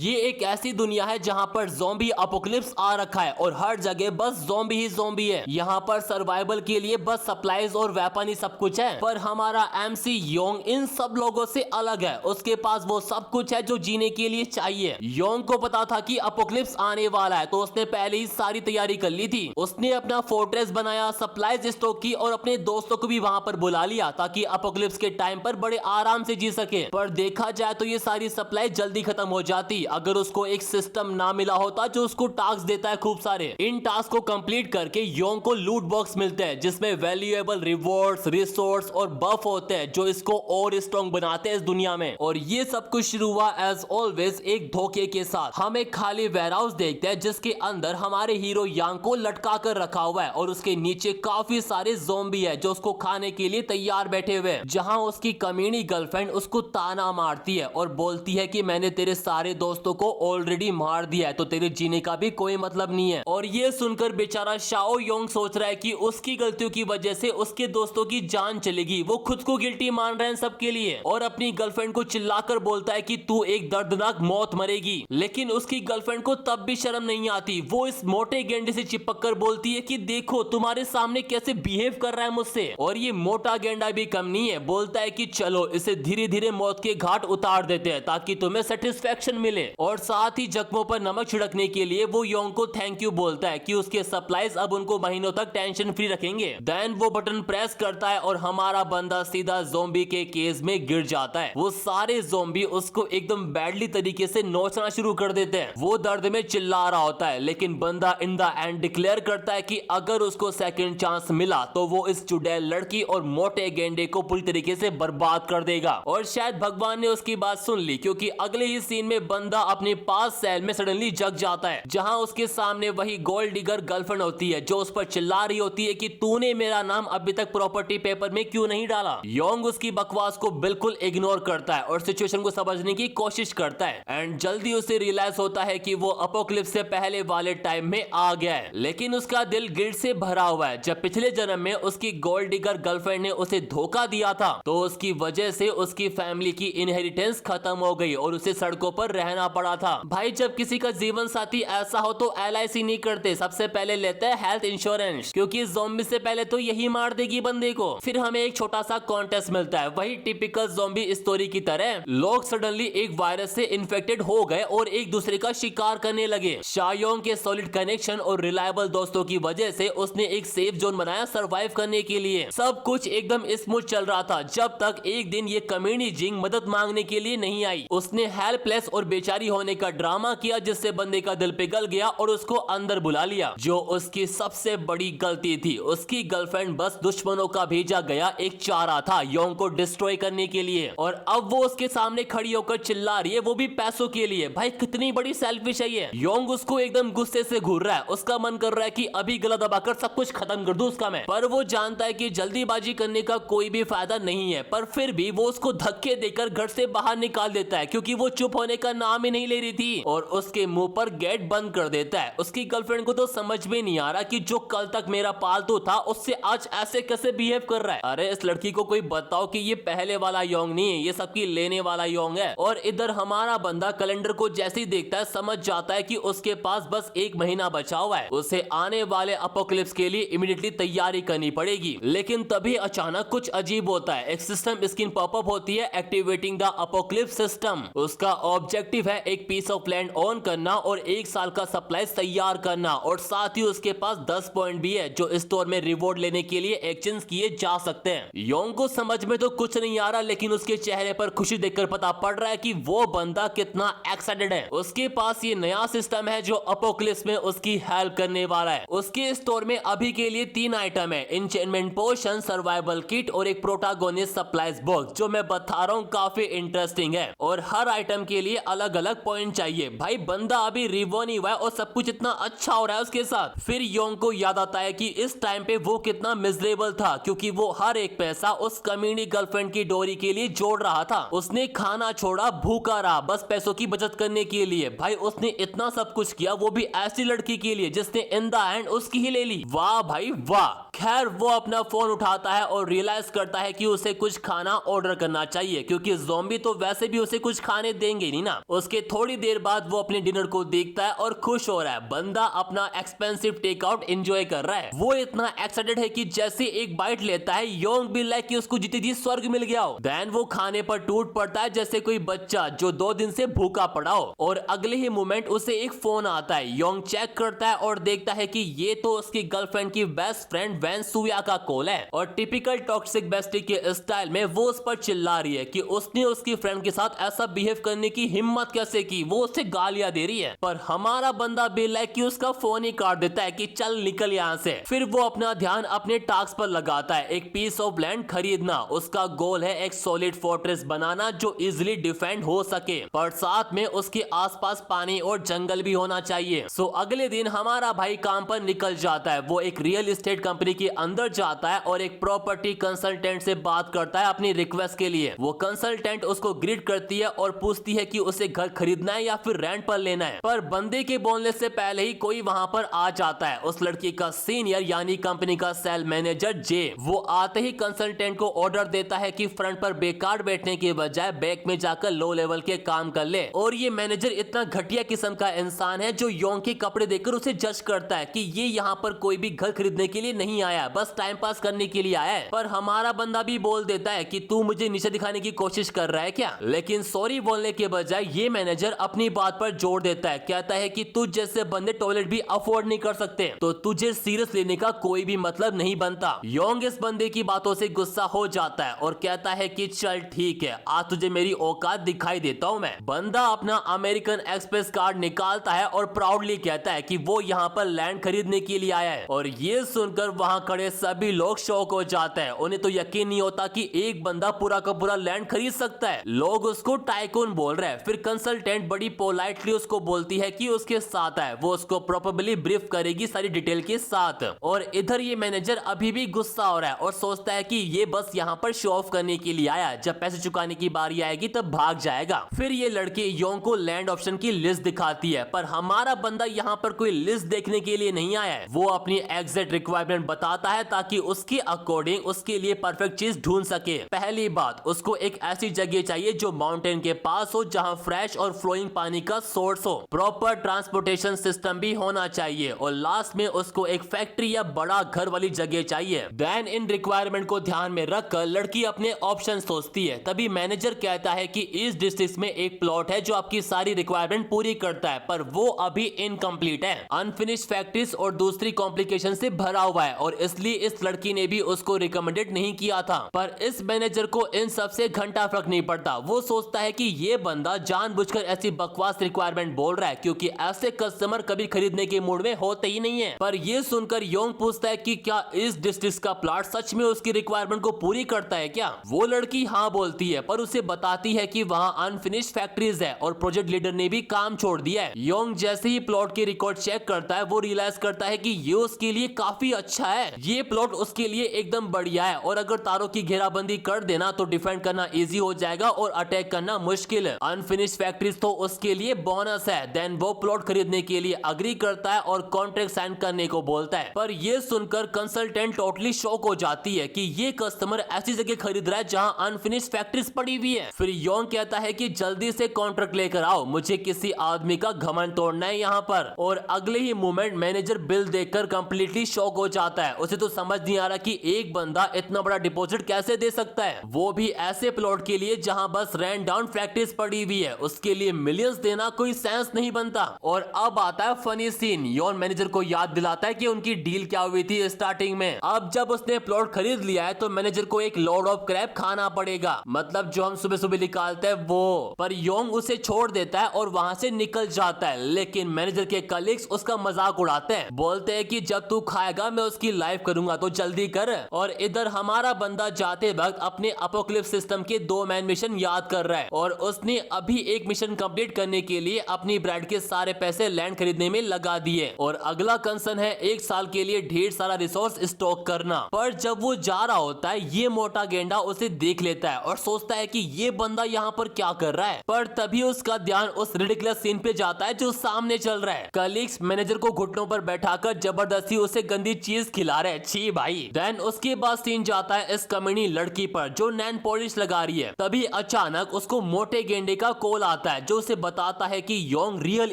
ये एक ऐसी दुनिया है जहाँ पर ज़ॉम्बी अपोकलिप्स आ रखा है और हर जगह बस ज़ॉम्बी ही ज़ॉम्बी है। यहाँ पर सर्वाइवल के लिए बस सप्लाईज और वेपन ही सब कुछ है। पर हमारा एमसी योंग इन सब लोगों से अलग है। उसके पास वो सब कुछ है जो जीने के लिए चाहिए। योंग को पता था कि अपोकलिप्स आने वाला है, तो उसने पहले ही सारी तैयारी कर ली थी। उसने अपना फोर्ट्रेस बनाया, सप्लाईज स्टॉक की और अपने दोस्तों को भी वहां पर बुला लिया ताकि अपोकलिप्स के टाइम पर बड़े आराम से जी सके। पर देखा जाए तो ये सारी सप्लाई जल्दी खत्म हो जाती अगर उसको एक सिस्टम ना मिला होता जो उसको टास्क देता है खूब सारे। इन टास्क को कंप्लीट करके योंग को लूट बॉक्स मिलते हैं जिसमें वैल्यूएबल रिवॉर्ड्स, रिसोर्स और बफ होते हैं जो इसको और स्ट्रॉन्ग बनाते हैं इस दुनिया में। और ये सब कुछ शुरू हुआ एज ऑलवेज एक धोखे के साथ। हम एक खाली वेयरहाउस देखते हैं जिसके अंदर हमारे हीरो यांग को लटका कर रखा हुआ है और उसके नीचे काफी सारे ज़ॉम्बी है जो उसको खाने के लिए तैयार बैठे हुए हैं। जहां उसकी कमीनी गर्लफ्रेंड उसको ताना मारती है और बोलती है कि मैंने तेरे सारे दोस्तों को ऑलरेडी मार दिया है, तो तेरे जीने का भी कोई मतलब नहीं है। और ये सुनकर बेचारा शाओ योंग सोच रहा है कि उसकी गलतियों की वजह से उसके दोस्तों की जान चलेगी। वो खुद को गिल्टी मान रहे हैं सबके लिए और अपनी गर्लफ्रेंड को चिल्लाकर बोलता है कि तू एक दर्दनाक मौत मरेगी। लेकिन उसकी गर्लफ्रेंड को तब भी शर्म नहीं आती। वो इस मोटे गेंडे से चिपक कर बोलती है कि देखो तुम्हारे सामने कैसे बिहेव कर रहा है मुझसे। और ये मोटा गेंडा भी कम नहीं है, बोलता है कि चलो इसे धीरे धीरे मौत के घाट उतार देते हैं ताकि तुम्हें सेटिस्फेक्शन मिले। और साथ ही जख्मों पर नमक छिड़कने के लिए वो योंग को थैंक यू बोलता है कि उसके सप्लाईज अब उनको महीनों तक टेंशन फ्री रखेंगे। देन वो बटन प्रेस करता है और हमारा बंदा सीधा ज़ॉम्बी के केस में गिर जाता है। वो सारे ज़ॉम्बी उसको एकदम बैडली तरीके से नोचना शुरू कर देते हैं। वो दर्द में चिल्ला रहा होता है लेकिन बंदा इन द एंड डिक्लेयर करता है कि अगर उसको सेकंड चांस मिला तो वो इस चुड़ैल लड़की और मोटे गेंडे को पूरी तरीके से बर्बाद कर देगा। और शायद भगवान ने उसकी बात सुन ली क्योंकि अगले ही सीन में बंदा अपने पास सेल में सडनली जग जाता है जहां उसके सामने वही गोल्ड डिगर गर्लफ्रेंड होती है जो उस पर चिल्ला रही होती है कि तूने मेरा नाम अभी तक प्रॉपर्टी पेपर में क्यों नहीं डाला। योंग उसकी बकवास को बिल्कुल इग्नोर करता है और सिचुएशन को समझने की कोशिश करता है एंड जल्दी उसे रियलाइज होता है कि वो अपोकलिप्स से पहले वाले टाइम में आ गया है। लेकिन उसका दिल गिल्ट से भरा हुआ है। जब पिछले जन्म में उसकी गोल्ड डिगर गर्लफ्रेंड ने उसे धोखा दिया था तो उसकी वजह से उसकी फैमिली की इनहेरिटेंस खत्म हो गई और उसे सड़कों पर रहना पड़ा था। भाई जब किसी का जीवन साथी ऐसा हो तो LIC नहीं करते, सबसे पहले लेते हैं हेल्थ इंश्योरेंस क्योंकि ज़ॉम्बी से पहले तो यही मार देगी बंदे को। फिर हमें एक छोटा सा कॉन्टेस्ट मिलता है, वही टिपिकल ज़ॉम्बी स्टोरी की तरह। लोग सडनली एक वायरस से इन्फेक्टेड हो गए और एक दूसरे का शिकार करने लगे। शायोंग के सॉलिड कनेक्शन और रिलायबल दोस्तों की वजह से उसने एक सेफ जोन बनाया सर्वाइव करने के लिए। सब कुछ एकदम स्मूथ चल रहा था जब तक एक दिन ये कमीनी जिंग मदद मांगने के लिए नहीं आई। उसने हेल्पलेस और बेचारी होने का ड्रामा किया जिससे बंदे का दिल पिघल गया और उसको अंदर बुला लिया। जो उसकी सबसे बड़ी गलती थी, उसकी गर्लफ्रेंड बस दुश्मनों का भेजा गया एक चारा था योंग को डिस्ट्रॉय करने के लिए और अब वो उसके सामने खड़ी होकर चिल्ला रही है, वो भी पैसों के लिए। भाई कितनी बड़ी सेल्फिश है ये। योंग उसको एकदम गुस्से से घूर रहा है। उसका मन कर रहा है कि अभी गला दबाकर सब कुछ खत्म कर दूं उसका मैं। पर वो जानता है कि जल्दीबाजी करने का कोई भी फायदा नहीं है। पर फिर भी वो उसको धक्के देकर घर से बाहर निकाल देता है क्योंकि वो चुप होने का नाम ही नहीं ले रही थी और उसके मुंह पर गेट बंद कर देता है। उसकी गर्लफ्रेंड को तो समझ में नहीं आ रहा कि जो कल तक मेरा पालतू था उससे आज ऐसे कैसे बिहेव कर रहा है। अरे इस लड़की को कोई बताओ कि ये पहले वाला योंग नहीं है, ये सबकी लेने वाला योंग है। और इधर हमारा बंदा कैलेंडर को जैसे ही देखता है समझ जाता है कि उसके पास बस 1 महीना बचा हुआ है। उसे आने वाले अपोकलिप्स के लिए इमीडिएटली तैयारी करनी पड़ेगी। लेकिन तभी अचानक कुछ अजीब होता है। एक सिस्टम स्क्रीन पॉपअप होती है, एक्टिवेटिंग द अपोकलिप्स सिस्टम। उसका ऑब्जेक्टिव है एक पीस ऑफ लैंड ऑन करना और 1 साल का सप्लाई तैयार करना और साथ ही उसके पास 10 पॉइंट भी है जो स्टोर में रिवॉर्ड लेने के लिए एक्सचेंज किए जा सकते हैं। योंग को समझ में तो कुछ नहीं आ रहा लेकिन उसके चेहरे पर खुशी देखकर पता पड़ रहा है कि वो बंदा कितना एक्साइटेड है। उसके पास ये नया सिस्टम है जो अपोकलिप्स में उसकी हेल्प करने वाला है। उसके स्टोर में अभी के लिए 3 आइटम है, एन्चेंटमेंट पोशन, सर्वाइवल किट और एक प्रोटागोनिस्ट सप्लाईज बॉक्स। जो मैं बता रहा हूँ काफी इंटरेस्टिंग है और हर आइटम के लिए अलग अलग पॉइंट चाहिए। भाई बंदा अभी रिवॉर्ड नहीं हुआ है और सब कुछ इतना अच्छा हो रहा है उसके साथ। फिर योंग को याद आता है कि इस टाइम पे वो कितना मिजरेबल था क्योंकि वो हर एक पैसा उस कमीनी गर्लफ्रेंड की डोरी के लिए जोड़ रहा था। उसने खाना छोड़ा, भूखा रहा बस पैसों की बचत करने के लिए। भाई उसने इतना सब कुछ किया वो भी ऐसी लड़की के लिए जिसने इन द एंड उसकी ही ले ली। वाह भाई वाह। खैर वो अपना फोन उठाता है और रियलाइज करता है कि उसे कुछ खाना ऑर्डर करना चाहिए, क्योंकि ज़ॉम्बी तो वैसे भी उसे कुछ खाने देंगे नहीं ना। उसके थोड़ी देर बाद वो अपने डिनर को देखता है और खुश हो रहा है। बंदा अपना एक्सपेंसिव टेक आउट एंजॉय कर रहा है। वो इतना एक्साइटेड है कि जैसे एक बाइट लेता है, योंग भी लाइक कि उसको जीती जी स्वर्ग मिल गया हो। देन वो खाने पर टूट पड़ता है जैसे कोई बच्चा जो 2 दिन से भूखा पड़ा हो। और अगले ही मोमेंट उसे एक फोन आता है। योंग चेक करता है और देखता है कि ये तो उसकी गर्लफ्रेंड की बेस्ट फ्रेंड वैन सुया का कॉल है। और टिपिकल टॉक्सिक बेस्टी के स्टाइल में वो उस पर चिल्ला रही है कि उसने उसकी फ्रेंड के साथ ऐसा बिहेव करने की हिम्मत कैसे की, वो उसे गालियां दे रही है। पर हमारा बंदा बिल है कि उसका फोन ही काट देता है कि चल निकल यहाँ से। फिर वो अपना ध्यान अपने टास्क पर लगाता है, एक पीस ऑफ लैंड खरीदना। उसका गोल है एक सॉलिड फोर्ट्रेस बनाना जो इजिली डिफेंड हो सके, पर साथ में उसके आसपास पानी और जंगल भी होना चाहिए। सो अगले दिन हमारा भाई काम पर निकल जाता है। वो एक रियल एस्टेट कंपनी के अंदर जाता है और एक प्रॉपर्टी कंसल्टेंट से बात करता है अपनी रिक्वेस्ट के लिए। वो कंसल्टेंट उसको ग्रीट करती है और पूछती है कि उसे घर खरीदना है या फिर रेंट पर लेना है। पर बंदे के बोलने से पहले ही कोई वहां पर आ जाता है, उस लड़की का सीनियर यानी कंपनी का सेल मैनेजर जे। वो आते ही कंसल्टेंट को ऑर्डर देता है कि फ्रंट पर बेकार बैठने के बजाय बैक में जाकर लो लेवल के काम कर ले। और ये मैनेजर इतना घटिया किस्म का इंसान है जो योंग के कपड़े देखकर उसे जज करता है कि ये यहाँ पर कोई भी घर खरीदने के लिए नहीं आया, बस टाइम पास करने के लिए आया है। पर हमारा बंदा भी बोल देता है कि तू मुझे नीचे दिखाने की कोशिश कर रहा है क्या। लेकिन सॉरी बोलने के बजाय ये मैनेजर अपनी बात पर जोर देता है, कहता है कि तुझ जैसे बंदे टॉयलेट भी अफोर्ड नहीं कर सकते तो तुझे सीरियस लेने का कोई भी मतलब नहीं बनता। योंग इस बंदे की बातों से गुस्सा हो जाता है और कहता है कि चल ठीक है, आज तुझे मेरी औकात दिखाई देता हूँ मैं। बंदा अपना अमेरिकन एक्सप्रेस कार्ड निकालता है और प्राउडली कहता है कि वो यहाँ पर लैंड खरीदने के लिए आया है। और ये सुनकर वहां खड़े सभी लोग शॉक हो जाते हैं। उन्हें तो यकीन नहीं होता कि एक बंदा पूरा का पूरा लैंड खरीद सकता है। लोग उसको टाइकून बोल रहे हैं। फिर कंसल्टेंट बड़ी पोलाइटली उसको बोलती है कि उसके साथ है, वो उसको प्रॉपर्ली ब्रीफ करेगी सारी डिटेल के साथ। और इधर ये मैनेजर अभी भी गुस्सा हो रहा है और सोचता है कि ये बस यहाँ पर शो ऑफ करने के लिए आया, जब पैसे चुकाने की बारी आएगी तब भाग जाएगा। फिर ये लड़की योंग को लैंड ऑप्शन की लिस्ट दिखाती है, पर हमारा बंदा यहाँ पर कोई लिस्ट देखने के लिए नहीं आया है। वो अपनी एग्जैक्ट रिक्वायरमेंट बताता है ताकि उसके अकॉर्डिंग उसके लिए परफेक्ट चीज ढूंढ सके। पहली बात, उसको एक ऐसी जगह चाहिए जो माउंटेन के पास हो, जहां फ्रेश और फ्लोइंग पानी का सोर्स हो। प्रॉपर ट्रांसपोर्टेशन सिस्टम भी होना चाहिए। और लास्ट में उसको एक फैक्ट्री या बड़ा घर वाली जगह चाहिए। देन इन रिक्वायरमेंट को ध्यान में रखकर लड़की अपने ऑप्शन सोचती है। तभी मैनेजर कहता है कि इस डिस्ट्रिक्ट में एक प्लॉट है जो आपकी सारी रिक्वायरमेंट पूरी करता है, पर वो अभी इनकम्प्लीट है, अनफिनिश्ड फैक्ट्रीज और दूसरी कॉम्प्लिकेशन से भरा हुआ है, और इसलिए इस लड़की ने भी उसको रिकमेंडेड नहीं किया था। पर इस मैनेजर को इन सब से घंटा फर्क नहीं पड़ता। वो सोचता है कि ये बंदा जानबूझकर ऐसी बकवास रिक्वायरमेंट बोल रहा है, क्योंकि ऐसे कस्टमर कभी खरीदने के मूड में होते ही नहीं है। पर ये सुनकर योंग पूछता है कि क्या इस डिस्ट्रिक्ट का प्लॉट सच में उसकी रिक्वायरमेंट को पूरी करता है क्या। वो लड़की हाँ बोलती है, पर उसे बताती है कि वहाँ अनफिनिश्ड फैक्ट्रीज है और प्रोजेक्ट लीडर ने भी काम छोड़ दिया है। योंग जैसे ही प्लॉट के रिकॉर्ड चेक करता है, वो रियलाइज करता है कि ये उसके लिए काफी अच्छा है। ये प्लॉट उसके लिए एकदम बढ़िया है, और अगर तारों की घेराबंदी कर देना तो डिफेंड करना इजी हो जाएगा और अटैक करना मुश्किल है। अनफिनिश्ड फैक्ट्रीज तो उसके लिए बोनस है। देन वो प्लॉट खरीदने के लिए अग्री करता है और कॉन्ट्रैक्ट साइन करने को बोलता है। पर ये सुनकर कंसल्टेंट टोटली शॉक हो जाती है कि ये कस्टमर ऐसी जगह खरीद रहा है जहां अनफिनिश्ड फैक्ट्रीज पड़ी हुई है। फिर योंग कहता है कि जल्दी से कॉन्ट्रैक्ट लेकर आओ, मुझे किसी आदमी का घमंड तोड़ना है यहाँ पर। और अगले ही मोमेंट मैनेजर बिल देखकर कंप्लीटली शॉक हो जाता है। उसे तो समझ नहीं आ रहा कि एक बंदा इतना बड़ा डिपॉजिट कैसे दे सकता है, वो भी ऐसे प्लॉट के लिए जहां बस रैंड डाउन फैक्ट्रीज पड़ी हुई है। उसके लिए मिलियंस देना कोई सेंस नहीं बनता। और अब आता है फनी सीन। योन मैनेजर को याद दिलाता है कि उनकी डील क्या हुई थी स्टार्टिंग में। अब जब उसने प्लॉट खरीद लिया है तो मैनेजर को एक लॉर्ड ऑफ क्रैब खाना पड़ेगा, मतलब जो हम सुबह सुबह निकालते हैं वो। पर योंग उसे छोड़ देता है और वहां से निकल जाता है। लेकिन मैनेजर के कलीग्स उसका मजाक उड़ाते हैं, बोलते हैं कि जब तू खाएगा मैं उसकी लाइफ करूंगा, तो जल्दी कर। और इधर हमारा बंदा जाते वक्त अपने अपोकलिप्स सिस्टम के 2 मैन मिशन याद कर रहा है, और उसने अभी एक मिशन कंप्लीट करने के लिए अपनी ब्राइड के सारे पैसे लैंड खरीदने में लगा दिए। और अगला कंसर्न है 1 साल के लिए ढेर सारा रिसोर्स स्टॉक करना। पर जब वो जा रहा होता है, ये मोटा गेंडा उसे देख लेता है और सोचता है कि ये बंदा यहाँ पर क्या कर रहा है। पर तभी उसका ध्यान उस रिडिकुलस सीन पे जाता है जो सामने चल रहा है। कलीग्स मैनेजर को घुटनों पर बैठाकर जबरदस्ती उसे गंदी चीज खिला रहे, छी भाई। देन उसके बाद सीन जाता है इस कमीनी लड़की पर जो नैन पॉलिश लगा रही है। तभी अचानक उसको मोटे गेंडे का कॉल आता है जो उसे बताता है कि योंग रियल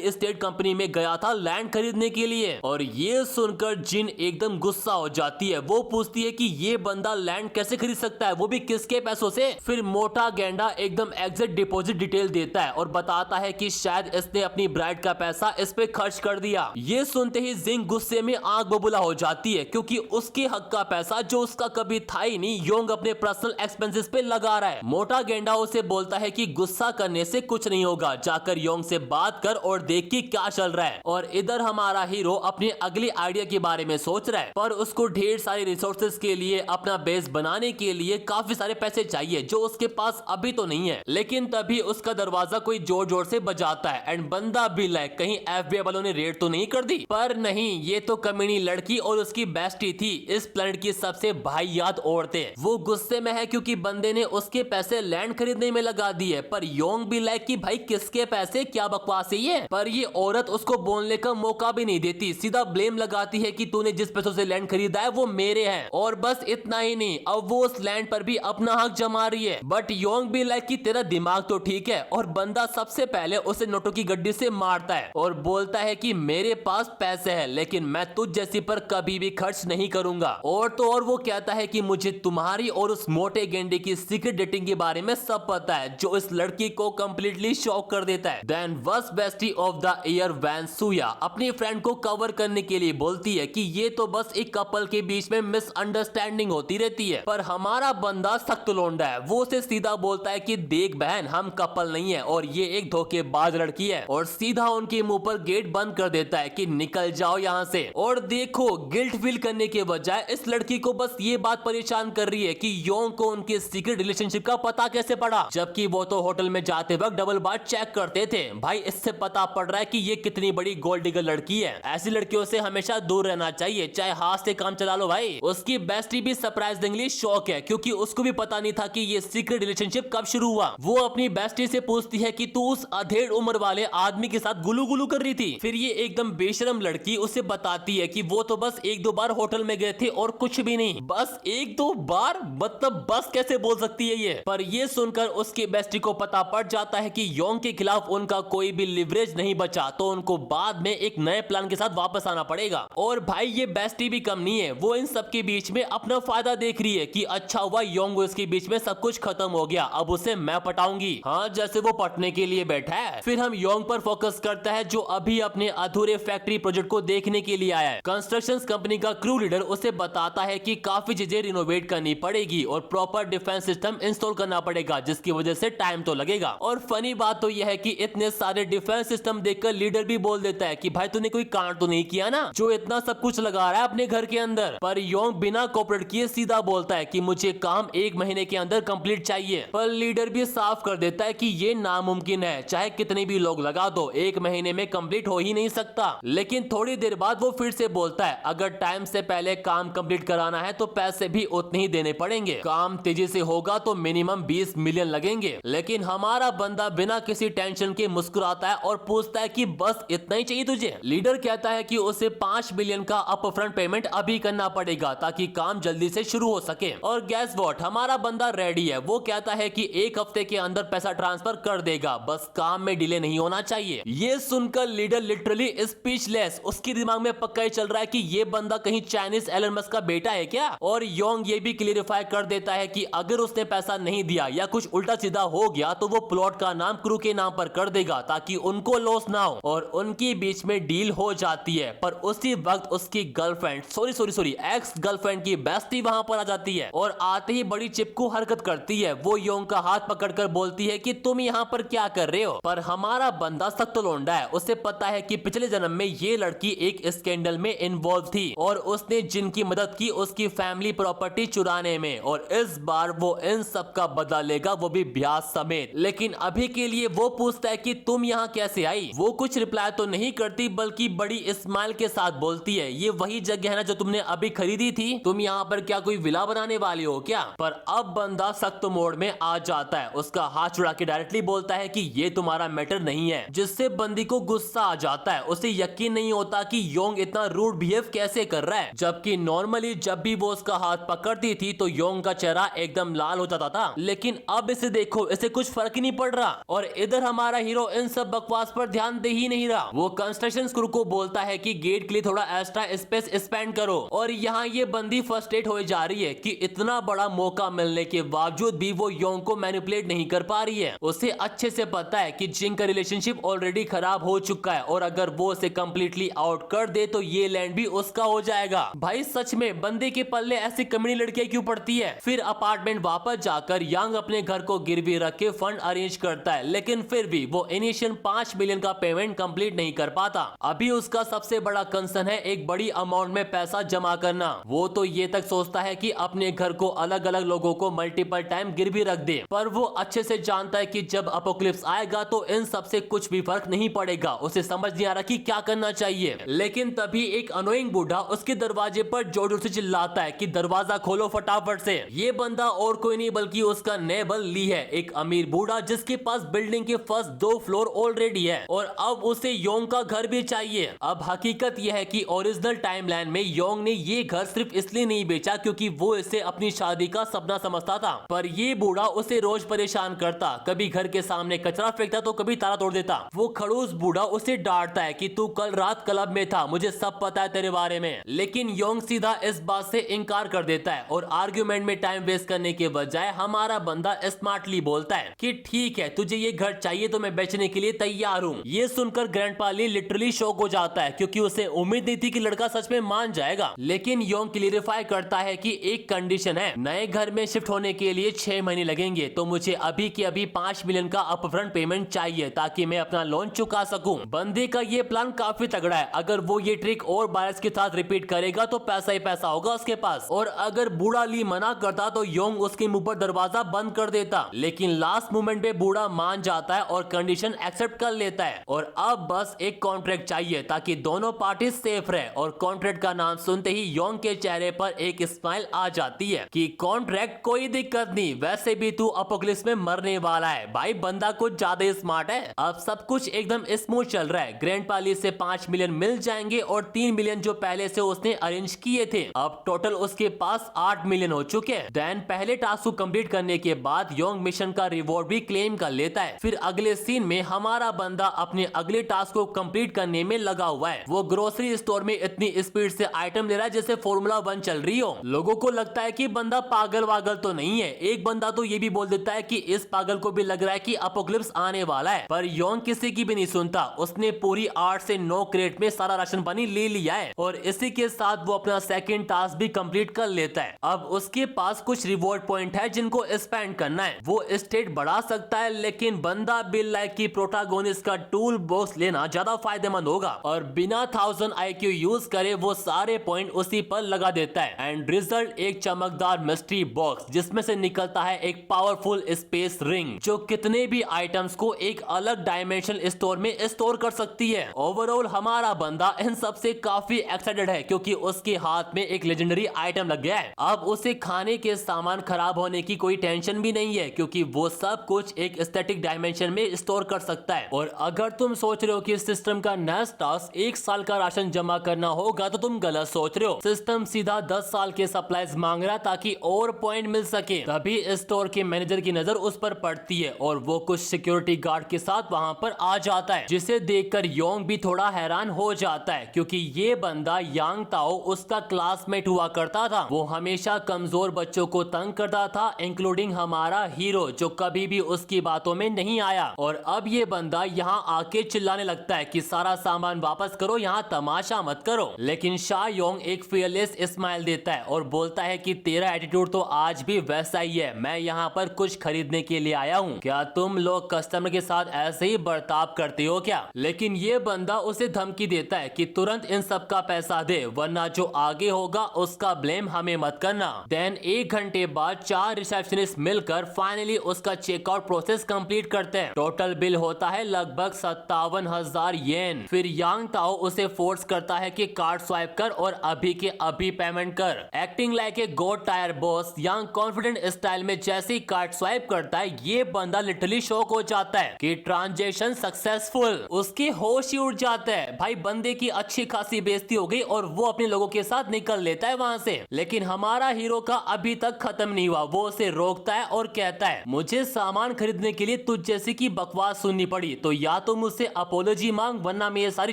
एस्टेट कंपनी में गया था लैंड खरीदने के लिए। और ये सुनकर जिन एकदम गुस्सा हो जाती है। वो पूछती है कि ये बंदा लैंड कैसे खरीद सकता है, वो भी किसके पैसों से। फिर मोटा गेंडा एकदम एग्जैक्ट डिपॉजिट डिटेल देता है और बताता है कि शायद इसने अपनी ब्राइड का पैसा इस पे खर्च कर दिया। ये सुनते ही जिंग गुस्से में आंख बबूला हो जाती है क्योंकि उसके हक का पैसा जो उसका कभी था ही नहीं योंग अपने पर्सनल एक्सपेंसेस पे लगा रहा है। मोटा गेंडा उसे बोलता है कि गुस्सा करने से कुछ नहीं होगा, जाकर योंग से बात कर और देख कि क्या चल रहा है। और इधर हमारा हीरो अपने अगले आइडिया के बारे में सोच रहा है, पर उसको ढेर सारे रिसोर्सेज के लिए अपना बेस बनाने के लिए काफी सारे पैसे चाहिए जो उसके पास अभी तो नहीं है। लेकिन तभी उसका दरवाजा कोई जोर जोर से बजाता है एंड बंदा भी लाइक कहीं एफबीआई वालों ने रेड तो नहीं कर दी। पर नहीं, ये तो कमीनी लड़की और उसकी बेस्टी थी, इस प्लेनेट की सबसे भाईयात औरतें। वो गुस्से में है क्योंकि बंदे ने उसके पैसे लैंड खरीदने में लगा दिए। पर योंग भी लाइक कि भाई किसके पैसे, क्या बकवास है ये। पर ये औरत उसको बोलने का मौका भी नहीं देती, सीधा ब्लेम लगाती है कि तूने जिस पैसों से लैंड खरीदा है वो मेरे हैं। और बस इतना ही नहीं, अब वो उस लैंड पर भी अपना हक जमा रही है। बट योंग भी लाइक कि तेरा दिमाग तो ठीक है। और बंदा सबसे पहले उसे नोटों की गड्डी से मारता है और बोलता है कि मेरे पास पैसे हैं लेकिन मैं तुझ जैसी पर कभी भी खर्च नहीं करूंगा। और तो और वो कहता है कि मुझे तुम्हारी और उस मोटे गेंडे की सीक्रेट डेटिंग के बारे में सब पता है, जो इस लड़की को कंप्लीटली शॉक कर देता है। Then worst bestie of the year वैन सुया अपनी फ्रेंड को कवर करने के लिए बोलती है कि ये तो बस एक कपल के बीच में मिसअंडरस्टैंडिंग होती रहती है। पर हमारा बंदा सख्त लोंडा है, वो उसे सीधा बोलता है कि देख बहन, हम कपल नहीं है और ये एक धोखेबाज लड़की है। और सीधा उनके मुंह पर गेट बंद कर देता है कि निकल जाओ यहाँ से। और देखो, गिल्ट फील करने के बजाय इस लड़की को बस ये बात परेशान कर रही है कि योंग को उनके सीक्रेट रिलेशनशिप का पता कैसे पड़ा, जबकि वो तो होटल में जाते वक्त डबल बार चेक करते थे। भाई इससे पता पड़ रहा है कि ये कितनी बड़ी गोल्ड डिगर लड़की है। ऐसी लड़कियों से हमेशा दूर रहना चाहिए, चाहे हाथ से काम चला लो भाई। उसकी बेस्टी भी सरप्राइजिंगली शॉक है क्योंकि उसको भी पता नहीं था कि ये सीक्रेट रिलेशनशिप कब शुरू हुआ। वो अपनी बेस्टी से पूछती है कि तू उस अधेड़ उम्र वाले आदमी के साथ गुलू गुलू कर रही थी। फिर ये एकदम बेशरम लड़की उसे बताती है कि वो तो बस एक दो बार होटल में गए थे और कुछ भी नहीं। बस एक दो बार, मतलब बस कैसे बोल सकती है ये। पर ये सुनकर उसकी बेस्टी को पता पड़ जाता है कि योंग के खिलाफ उनका कोई भी लिवरेज नहीं बचा, तो उनको बाद में एक नए प्लान के साथ वापस आना पड़ेगा। और भाई ये बेस्टी भी कम नहीं है, वो इन सब के बीच में अपना फायदा देख रही है कि अच्छा हुआ योंग उसके बीच में सब कुछ खत्म हो गया, अब उसे मैं पटाऊंगी। हाँ, जैसे वो पटने के लिए बैठा है। फिर हम योंग पर फोकस करता है जो अभी अपने अधूरे फैक्ट्री प्रोजेक्ट को देखने के लिए आया है। कंस्ट्रक्शन कंपनी का क्रू लीडर उसे बताता है कि काफी चीजें रिनोवेट करनी पड़ेगी और प्रॉपर डिफेंस सिस्टम इंस्टॉल करना पड़ेगा, जिसकी वजह से टाइम तो लगेगा। और फनी बात तो यह है कि इतने सारे डिफेंस सिस्टम देखकर लीडर भी बोल देता है कि भाई तूने कोई कांड तो नहीं किया ना जो इतना सब कुछ लगा रहा है अपने घर के अंदर। पर योंग बिना कोऑपरेट किए सीधा बोलता है कि मुझे काम 1 महीने के अंदर कंप्लीट चाहिए। पर लीडर भी साफ कर देता है कि ये नामुमकिन है, चाहे कितने भी लोग लगा दो, 1 महीने में कंप्लीट हो ही नहीं सकता। लेकिन थोड़ी देर बाद वो फिर से बोलता है अगर टाइम से पहले काम कंप्लीट कराना है तो पैसे भी उतने ही देने पड़ेंगे, काम तेजी से होगा तो मिनिमम 20 मिलियन लगेंगे। लेकिन हमारा बंदा बिना किसी टेंशन के मुस्कुराता है और पूछता है कि बस इतना ही चाहिए तुझे। लीडर कहता है कि उसे 5 बिलियन का अपफ्रंट पेमेंट अभी करना पड़ेगा ताकि काम जल्दी से शुरू हो सके। और गैस व्हाट, हमारा बंदा रेडी है। वो कहता है कि 1 हफ्ते के अंदर पैसा ट्रांसफर कर देगा, बस काम में डिले नहीं होना चाहिए। ये सुनकर लीडर लिटरली स्पीचलेस, उसके दिमाग में पक्का ही चल रहा है कि ये बंदा कहीं चाइनीज एलन मस्क का बेटा है क्या। और योंग ये भी क्लियरिफाई कर देता है कि अगर उसने पैसा नहीं दिया या कुछ उल्टा सीधा हो गया तो वो प्लॉट का नाम क्रू के नाम पर कर देगा ताकि उनको लॉस ना हो। और उनके बीच में डील हो जाती है। पर उसी वक्त उसकी गर्लफ्रेंड सॉरी एक्स गर्लफ्रेंड की बेस्टी वहां पर आ जाती है और आते ही बड़ी चिपकू हरकत करती है। वो योंग का हाथ पकड़कर बोलती है कि तुम यहाँ पर क्या कर रहे हो। पर हमारा बंदा सख्त लोंडा है, उसे पता है कि पिछले जन्म में ये लड़की एक स्कैंडल में इन्वॉल्व थी और उसने जिनकी मदद की उसकी फैमिली प्रॉपर्टी चुराने में, और इस बार वो इन सब का बदला लेगा, वो भी ब्याज समेत। लेकिन अभी के लिए वो पूछता है कि तुम यहाँ कैसे आई। वो कुछ रिप्लाई तो नहीं करती बल्कि बड़ी स्माइल के साथ बोलती है ये वही जगह है ना जो तुमने अभी खरीदी थी, तुम यहाँ पर क्या कोई विला बनाने वाली हो क्या। पर अब बंदा सख्त मोड में आ जाता है, उसका हाथ छुड़ा के डायरेक्टली बोलता है कि ये तुम्हारा मैटर नहीं है, जिससे बंदी को गुस्सा आ जाता है। उसे यकीन नहीं होता कि योंग इतना रूड बिहेव कैसे कर रहा है, जबकि नॉर्मली जब भी वो उसका हाथ पकड़ती थी तो योंग का चेहरा एकदम लाल हो जाता था, लेकिन अब इसे देखो, इसे कुछ फर्क ही नहीं पड़ रहा। और इधर हमारा हीरो इन सब बकवास पर ध्यान दे ही नहीं रहा। वो कंस्ट्रक्शन क्रू को बोलता है कि गेट के लिए थोड़ा एक्स्ट्रा स्पेस स्पेंड करो, और यहाँ ये बंदी फ्रस्ट्रेट हो जा रही है कि इतना बड़ा मौका मिलने के बावजूद भी वो योंग को मैनिपुलेट नहीं कर पा रही है। उसे अच्छे से पता है कि जिंग का रिलेशनशिप ऑलरेडी खराब हो चुका है, और अगर वो उसे कंप्लीटली आउट कर दे तो ये लैंड भी उसका हो जाएगा। भाई सच में बंदे के पल्ले ऐसी कमीनी लड़कियां क्यों पड़ती है। फिर अपार्टमेंट वापस जाकर यांग अपने घर को गिरवी रख के फंड अरेंज करता है, लेकिन फिर भी वो इनिशियल 5 मिलियन का पेमेंट कंप्लीट नहीं कर पाता। अभी उसका सबसे बड़ा कंसर्न है एक बड़ी अमाउंट में पैसा जमा करना। वो तो ये तक सोचता है कि अपने घर को अलग अलग लोगों को मल्टीपल टाइम गिरवी रख दे, पर वो अच्छे से जानता है कि जब अपोकलिप्स आएगा तो इन सबसे कुछ भी फर्क नहीं पड़ेगा। उसे समझ नहीं आ रहा कि क्या करना चाहिए। लेकिन तभी एक अनोइंग बूढ़ा उसके दरवाजे पर जोर जोर से चिल्लाता है कि दरवाजा खोलो फटाफट से। ये बंदा और कोई नहीं बल्कि उसका नेबल ली है, एक अमीर बूढ़ा जिसके पास बिल्डिंग के फर्स्ट 2 फ्लोर ऑलरेडी है, और अब उसे योंग का घर भी चाहिए। अब हकीकत यह है कि ओरिजिनल टाइमलाइन में योंग ने ये घर सिर्फ इसलिए नहीं बेचा क्योंकि वो इसे अपनी शादी का सपना समझता था, पर ये बूढ़ा उसे रोज परेशान करता, कभी घर के सामने कचरा फेंकता तो कभी ताला तोड़ देता। वो खड़ूस बूढ़ा उसे डांटता है कि तू कल रात क्लब में था, मुझे सब पता है तेरे बारे में। लेकिन योंग सीधा इस बात से इनकार कर देता है, और आर्ग्यूमेंट में टाइम वेस्ट करने के बजाय हमारा बंदा स्मार्टली बोलता है कि ठीक है, तुझे ये घर चाहिए तो मैं बेचने के लिए तैयार हूँ। ये सुनकर ग्रैंडपा ली लिटरली शॉक हो जाता है, क्योंकि उसे उम्मीद नहीं थी कि लड़का सच में मान जाएगा। लेकिन योंग क्लियरिफाई करता है कि एक कंडीशन है, नए घर में शिफ्ट होने के लिए 6 महीने लगेंगे, तो मुझे अभी के अभी 5 मिलियन का अपफ्रंट पेमेंट चाहिए ताकि मैं अपना लोन चुका सकूं। बंदे का ये प्लान काफी तगड़ा है, अगर वो ये ट्रिक और बायर्स के साथ रिपीट करेगा तो पैसा ही पैसा होगा उसके पास। और अगर बूढ़ा ली मना करता तो योंग उसके मुंह पर दरवाजा बंद कर देता, लेकिन लास्ट मोमेंट पे बूढ़ा मान जाता है और कंडीशन एक्सेप्ट कर लेता है। और अब बस एक कॉन्ट्रैक्ट चाहिए ताकि दोनों पार्टी सेफ रहे, और कॉन्ट्रैक्ट का नाम सुनते ही योंग के चेहरे पर एक स्माइल आ जाती है कि कॉन्ट्रैक्ट कोई दिक्कत नहीं, वैसे भी तू अपोकलिप्स में मरने वाला है। भाई बंदा कुछ ज्यादा ही स्मार्ट है। अब सब कुछ एकदम स्मूथ चल रहा है। ग्रैंडपा ली से 5 मिलियन मिल जाएंगे और 3 मिलियन जो पहले से उसने अरेंज किए थे, अब टोटल उसके पास 8 मिलियन हो चुके हैं। देन पहले टास्क को कंप्लीट करने के बाद योंग मिशन का रिवॉर्ड भी क्लेम कर लेता है। फिर अगले सीन में हमारा बंदा अपने अगले टास्क को कंप्लीट करने में लगा हुआ है। वो ग्रोसरी स्टोर में इतनी स्पीड से आइटम ले रहा है जैसे फॉर्मूला 1 चल रही हो। लोगों को लगता है कि बंदा पागल वागल तो नहीं है। एक बंदा तो ये भी बोल देता है कि इस पागल को भी लग रहा है कि अपोकलिप्स आने वाला है, पर योंग किसी की भी नहीं सुनता। उसने पूरी 8 से 9 क्रेट में सारा राशन पानी ले लिया है, और इसी के साथ वो अपना सेकंड टास्क भी कंप्लीट कर लेता है। अब उसके पास कुछ रिवॉर्ड पॉइंट है जिनको स्पेंड करना है। वो स्टेट बढ़ा सकता है, लेकिन बंदा बिल लाइक की प्रोटागोनिस्ट का टूल बॉक्स लेना ज्यादा फायदेमंद होगा, और बिना 1000 IQ यूज करे वो सारे पॉइंट उसी पर लगा देता है। एंड रिजल्ट एक चमकदार मिस्ट्री बॉक्स जिसमें से निकलता है एक पावरफुल स्पेस रिंग जो कितने भी आइटम्स को एक अलग डायमेंशनल स्टोर में स्टोर कर सकती है। ओवरऑल हमारा बंदा इन सब से काफी एक्साइटेड है क्योंकि उसके हाथ में एक लेजेंडरी आइटम लग गया है। अब उसे खाने के सामान खराब होने की कोई टेंशन भी नहीं है क्योंकि वो सब कुछ एक स्टैटिक डायमेंशन में स्टोर कर सकता है। और अगर तुम सोच रहे हो कि सिस्टम का नेक्स्ट टास्क 1 साल का राशन जमा करना होगा तो तुम गलत सोच रहे हो। सिस्टम सीधा 10 साल के सप्लाईज मांग रहा ताकि और पॉइंट मिल सके। तभी स्टोर के मैनेजर की नजर उस पर पड़ती है और वो कुछ सिक्योरिटी गार्ड के साथ वहां पर आ जाता है, जिसे देखकर योंग भी थोड़ा हैरान हो जाता है क्योंकि ये बंदा यांग ताओ उसका क्लासमेट हुआ करता था। वो हमेशा कमजोर बच्चों को तंग करता था, इंक्लूडिंग हमारा हीरो जो कभी भी उसकी बातों में नहीं आया। और अब ये बंदा यहाँ आके चिल्लाने लगता है कि सारा सामान वापस करो, यहाँ तमाशा मत करो। लेकिन शा योंग एक फियरलेस स्माइल देता है और बोलता है कि तेरा एटीट्यूड तो आज भी वैसा ही है, मैं यहाँ पर कुछ खरीदने के लिए आया हूँ, क्या तुम लोग कस्टमर के साथ ऐसे ही बर्ताव करते हो क्या? लेकिन ये बंदा उसे धमकी देता है कि तुरंत इन सब का पैसा दे वरना जो आगे होगा उसका ब्लेम हमें मत करना। देन 1 घंटे बाद 4 रिसेप्शनिस्ट मिलकर फाइनली उसका चेकआउट प्रोसेस कंप्लीट करते हैं। टोटल बिल होता है लगभग 57,000 येन। फिर यांग ताओ उसे फोर्स करता है कि कार्ड स्वाइप कर और अभी के अभी पेमेंट कर। Acting like a god tyre boss, Yang confident style में जैसे ही कार्ड स्वाइप करता है ये बंदा लिटरली शॉक हो जाता है कि ट्रांजैक्शन सक्सेसफुल। उसके होश ही उड़ जाता है। भाई बंदे की अच्छी खासी बेइज्जती हो गई और वो अपने लोगों के साथ निकल लेता है वहाँ से। लेकिन हमारा हीरो का अभी तक खत्म नहीं हुआ, वो उसे रोकता है और कहता है मुझे सामान खरीदने के लिए तुझ जैसी की बकवास सुननी पड़ी तो या तो मुझसे अपोलॉजी मांग वरना मैं ये सारी